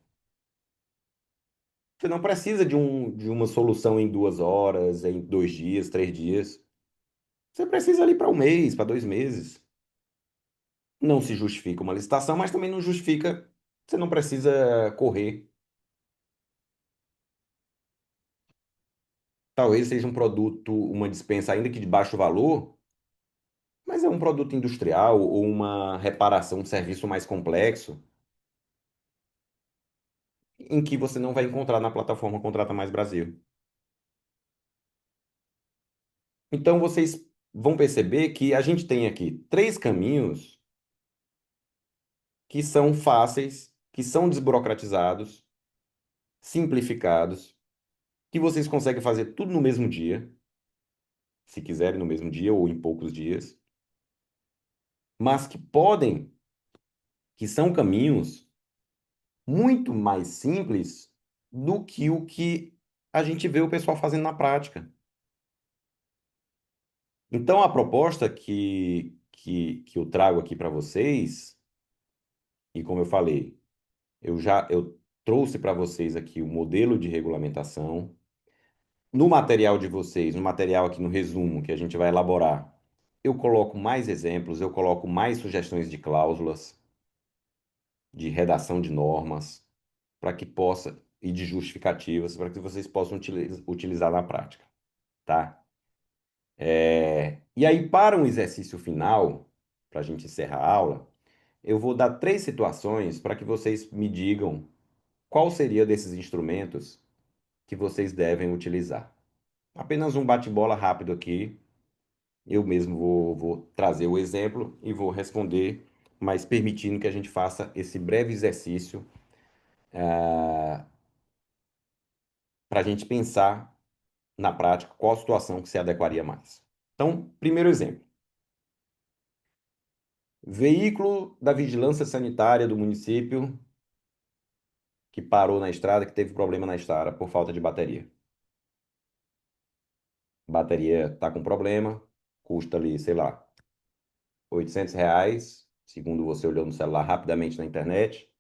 Você não precisa de uma solução em 2 horas, em 2 dias, 3 dias. Você precisa ali para um mês, para 2 meses. Não se justifica uma licitação, mas também não justifica. Você não precisa correr. Talvez seja um produto, uma dispensa, ainda que de baixo valor, mas é um produto industrial ou uma reparação, um serviço mais complexo, em que você não vai encontrar na plataforma Contrata Mais Brasil. Então vocês vão perceber que a gente tem aqui três caminhos que são fáceis, que são desburocratizados, simplificados, que vocês conseguem fazer tudo no mesmo dia, se quiserem no mesmo dia ou em poucos dias, mas que são caminhos muito mais simples do que o que a gente vê o pessoal fazendo na prática. Então, a proposta que eu trago aqui para vocês, e como eu falei, eu trouxe para vocês aqui o modelo de regulamentação. No material de vocês, no material aqui no resumo que a gente vai elaborar, eu coloco mais exemplos, eu coloco mais sugestões de cláusulas, de redação de normas, para que possa, e de justificativas, para que vocês possam utilizar na prática, tá? E aí, para um exercício final, para a gente encerrar a aula, eu vou dar três situações para que vocês me digam qual seria desses instrumentos que vocês devem utilizar. Apenas um bate-bola rápido aqui, Eu mesmo vou trazer o exemplo e vou responder, mas permitindo que a gente faça esse breve exercício para a gente pensar na prática qual situação que se adequaria mais. Então, primeiro exemplo. Veículo da vigilância sanitária do município que parou na estrada, que teve problema na estrada por falta de bateria. Bateria está com problema, custa ali, sei lá, R$ 800, segundo você olhou no celular rapidamente na internet.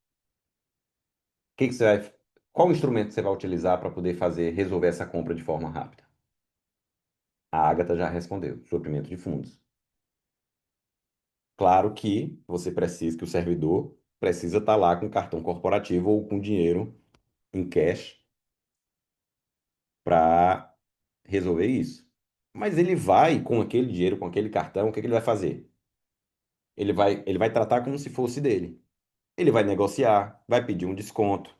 Que você vai, qual instrumento você vai utilizar para poder resolver essa compra de forma rápida? A Agatha já respondeu, suprimento de fundos. Claro que você precisa, que o servidor precisa estar lá com cartão corporativo ou com dinheiro em cash para resolver isso. Mas ele vai com aquele dinheiro, com aquele cartão, o que que ele vai fazer? Ele vai tratar como se fosse dele. Ele vai negociar, vai pedir um desconto.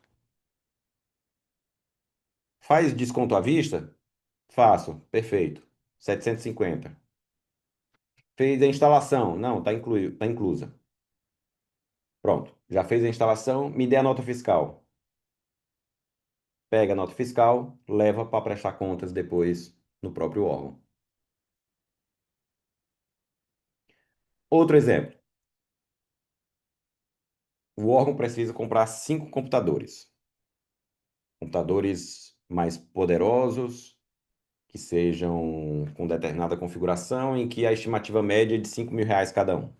Faz desconto à vista? Faço, perfeito. 750. Fez a instalação? Não, tá inclusa. Pronto, já fez a instalação, me dê a nota fiscal. Pega a nota fiscal, leva para prestar contas depois no próprio órgão. Outro exemplo. O órgão precisa comprar 5 computadores. Computadores mais poderosos, que sejam com determinada configuração, em que a estimativa média é de R$ 5.000 cada um.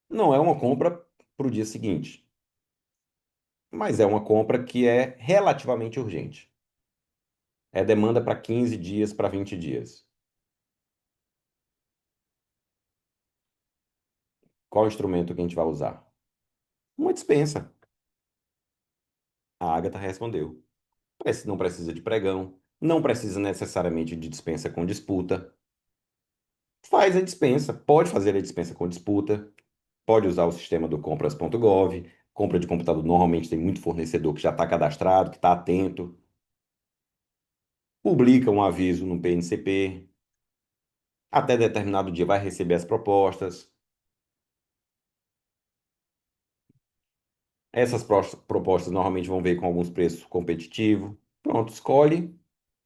Não é uma compra para o dia seguinte, mas é uma compra que é relativamente urgente. É demanda para 15 dias, para 20 dias. Qual instrumento que a gente vai usar? Uma dispensa. A Agatha respondeu. Não precisa de pregão, não precisa necessariamente de dispensa com disputa. Faz a dispensa, pode fazer a dispensa com disputa, pode usar o sistema do compras.gov. Compra de computador normalmente tem muito fornecedor que já está cadastrado, que está atento. Publica um aviso no PNCP. Até determinado dia vai receber as propostas. Essas propostas normalmente vão vir com alguns preços competitivos. Pronto, escolhe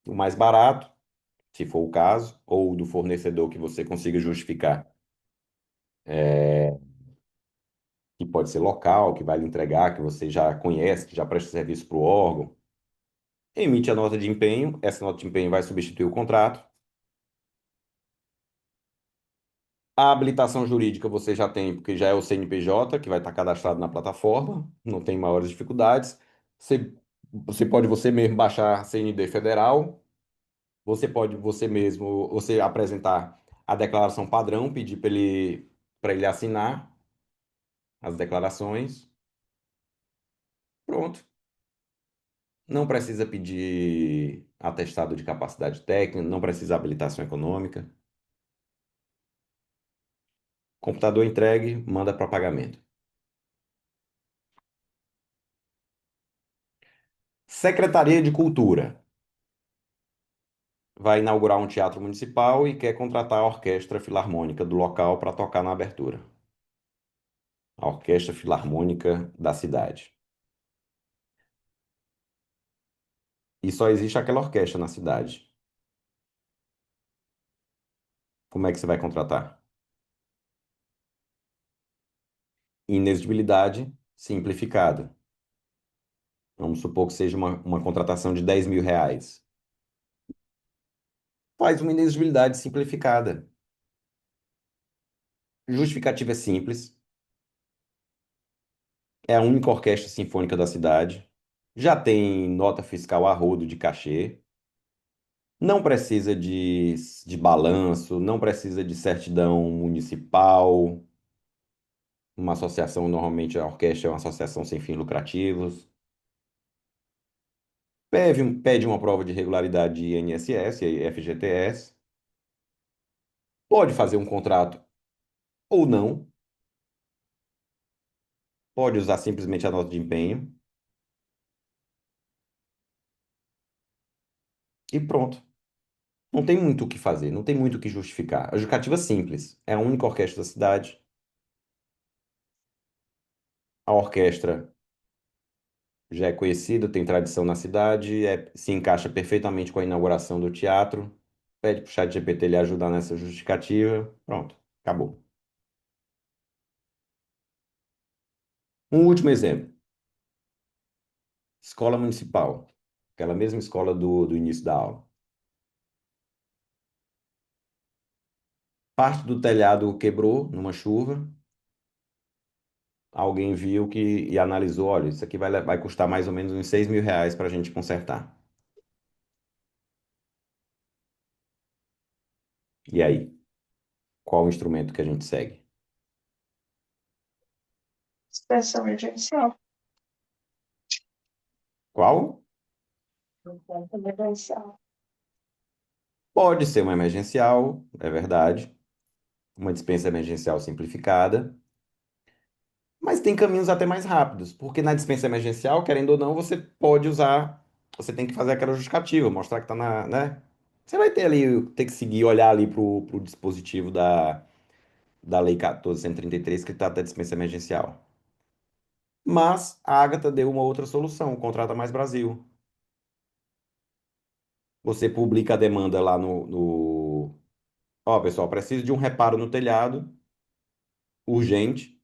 o mais barato, se for o caso, ou do fornecedor que você consiga justificar, que pode ser local, que vai lhe entregar, que você já conhece, que já presta serviço para o órgão. Emite a nota de empenho, essa nota de empenho vai substituir o contrato. A habilitação jurídica você já tem, porque já é o CNPJ, que vai estar cadastrado na plataforma, não tem maiores dificuldades. Você, você pode você mesmo baixar CND federal, você pode você mesmo você apresentar a declaração padrão, pedir para ele assinar as declarações. Pronto. Não precisa pedir atestado de capacidade técnica, não precisa habilitação econômica. Computador entregue, manda para pagamento. Secretaria de Cultura vai inaugurar um teatro municipal e quer contratar a orquestra filarmônica do local para tocar na abertura. A Orquestra Filarmônica da cidade. E só existe aquela orquestra na cidade. Como é que você vai contratar? Inexigibilidade simplificada. Vamos supor que seja uma contratação de R$ 10.000. Faz uma inexigibilidade simplificada. Justificativa é simples. É a única orquestra sinfônica da cidade. Já tem nota fiscal a rodo de cachê. Não precisa de balanço, não precisa de certidão municipal. Uma associação, normalmente a orquestra é uma associação sem fins lucrativos. Pede uma prova de regularidade de INSS e FGTS. Pode fazer um contrato ou não. Pode usar simplesmente a nota de empenho. E pronto. Não tem muito o que fazer, não tem muito o que justificar. A justificativa é simples. É a única orquestra da cidade. A orquestra já é conhecida, tem tradição na cidade, se encaixa perfeitamente com a inauguração do teatro. Pede para o ChatGPT lhe ajudar nessa justificativa. Pronto, acabou. Um último exemplo. Escola municipal. Aquela mesma escola do início da aula. Parte do telhado quebrou numa chuva. Alguém viu e analisou, olha, isso aqui vai custar mais ou menos uns R$ 6.000 para a gente consertar. E aí, qual o instrumento que a gente segue? Expressão emergencial. Qual? Emergencial. Pode ser uma emergencial, é verdade, uma dispensa emergencial simplificada, mas tem caminhos até mais rápidos, porque na dispensa emergencial, querendo ou não, você pode usar, você tem que fazer aquela justificativa, mostrar que está né? Você vai ter ali, ter que seguir, olhar ali pro dispositivo da Lei 14.133 que trata da dispensa emergencial. Mas a Agatha deu uma outra solução, o Contrata Mais Brasil. Você publica a demanda lá Ó, pessoal, preciso de um reparo no telhado, urgente,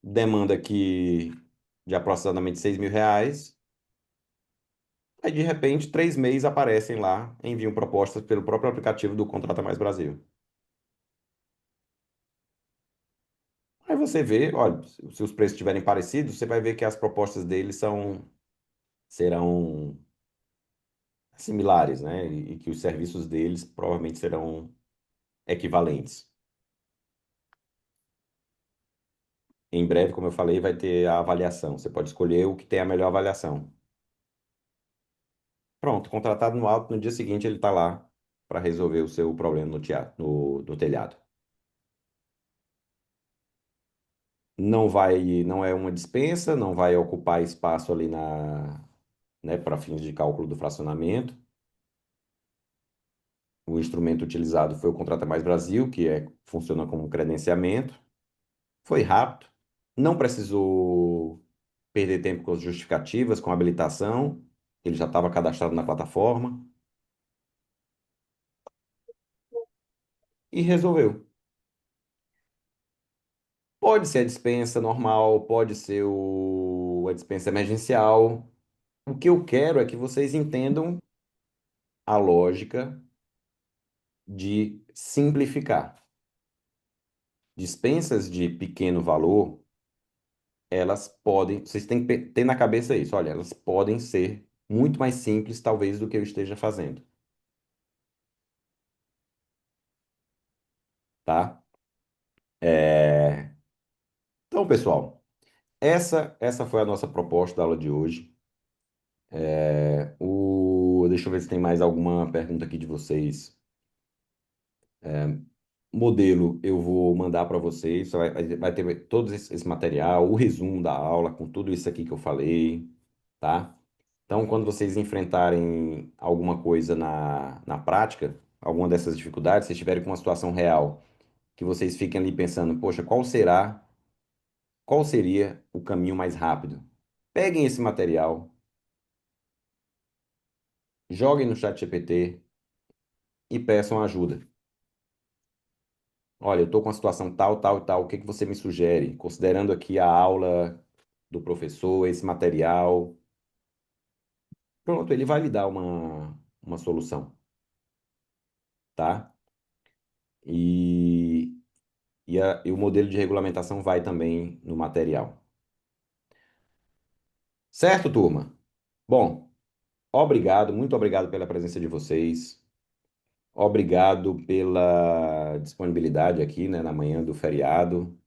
demanda aqui de aproximadamente R$ 6.000. Aí, de repente, 3 meses aparecem lá, enviam propostas pelo próprio aplicativo do Contrata Mais Brasil. Aí você vê, olha, se os preços estiverem parecidos, você vai ver que as propostas deles serão similares, né? E que os serviços deles provavelmente serão equivalentes. Em breve, como eu falei, vai ter a avaliação. Você pode escolher o que tem a melhor avaliação. Pronto, contratado no alto, no dia seguinte ele está lá para resolver o seu problema no teatro, no telhado. Não é uma dispensa, não vai ocupar espaço ali né, para fins de cálculo do fracionamento. O instrumento utilizado foi o Contrata Mais Brasil, funciona como um credenciamento. Foi rápido, não precisou perder tempo com as justificativas, com a habilitação. Ele já estava cadastrado na plataforma e resolveu. Pode ser a dispensa normal, pode ser a dispensa emergencial. O que eu quero é que vocês entendam a lógica de simplificar. Dispensas de pequeno valor, elas podem, vocês têm que ter na cabeça isso, olha, elas podem ser muito mais simples, talvez, do que eu esteja fazendo, tá? É, Então, pessoal, essa foi a nossa proposta da aula de hoje. Deixa eu ver se tem mais alguma pergunta aqui de vocês. Modelo eu vou mandar para vocês, vai ter todo esse material, o resumo da aula com tudo isso aqui que eu falei, tá? Então, quando vocês enfrentarem alguma coisa na prática, alguma dessas dificuldades, se estiverem com uma situação real, que vocês fiquem ali pensando, poxa, qual seria o caminho mais rápido? Peguem esse material, joguem no chat GPT e peçam ajuda. Olha, eu estou com uma situação tal, tal e tal, o que que você me sugere? Considerando aqui a aula do professor, esse material. Pronto, ele vai lhe dar uma solução, tá? E, e o modelo de regulamentação vai também no material. Certo, turma? Bom, obrigado, muito obrigado pela presença de vocês. Obrigado pela disponibilidade aqui, né, na manhã do feriado.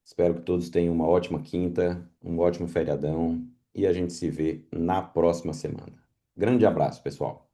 Espero que todos tenham uma ótima quinta, um ótimo feriadão e a gente se vê na próxima semana. Grande abraço, pessoal.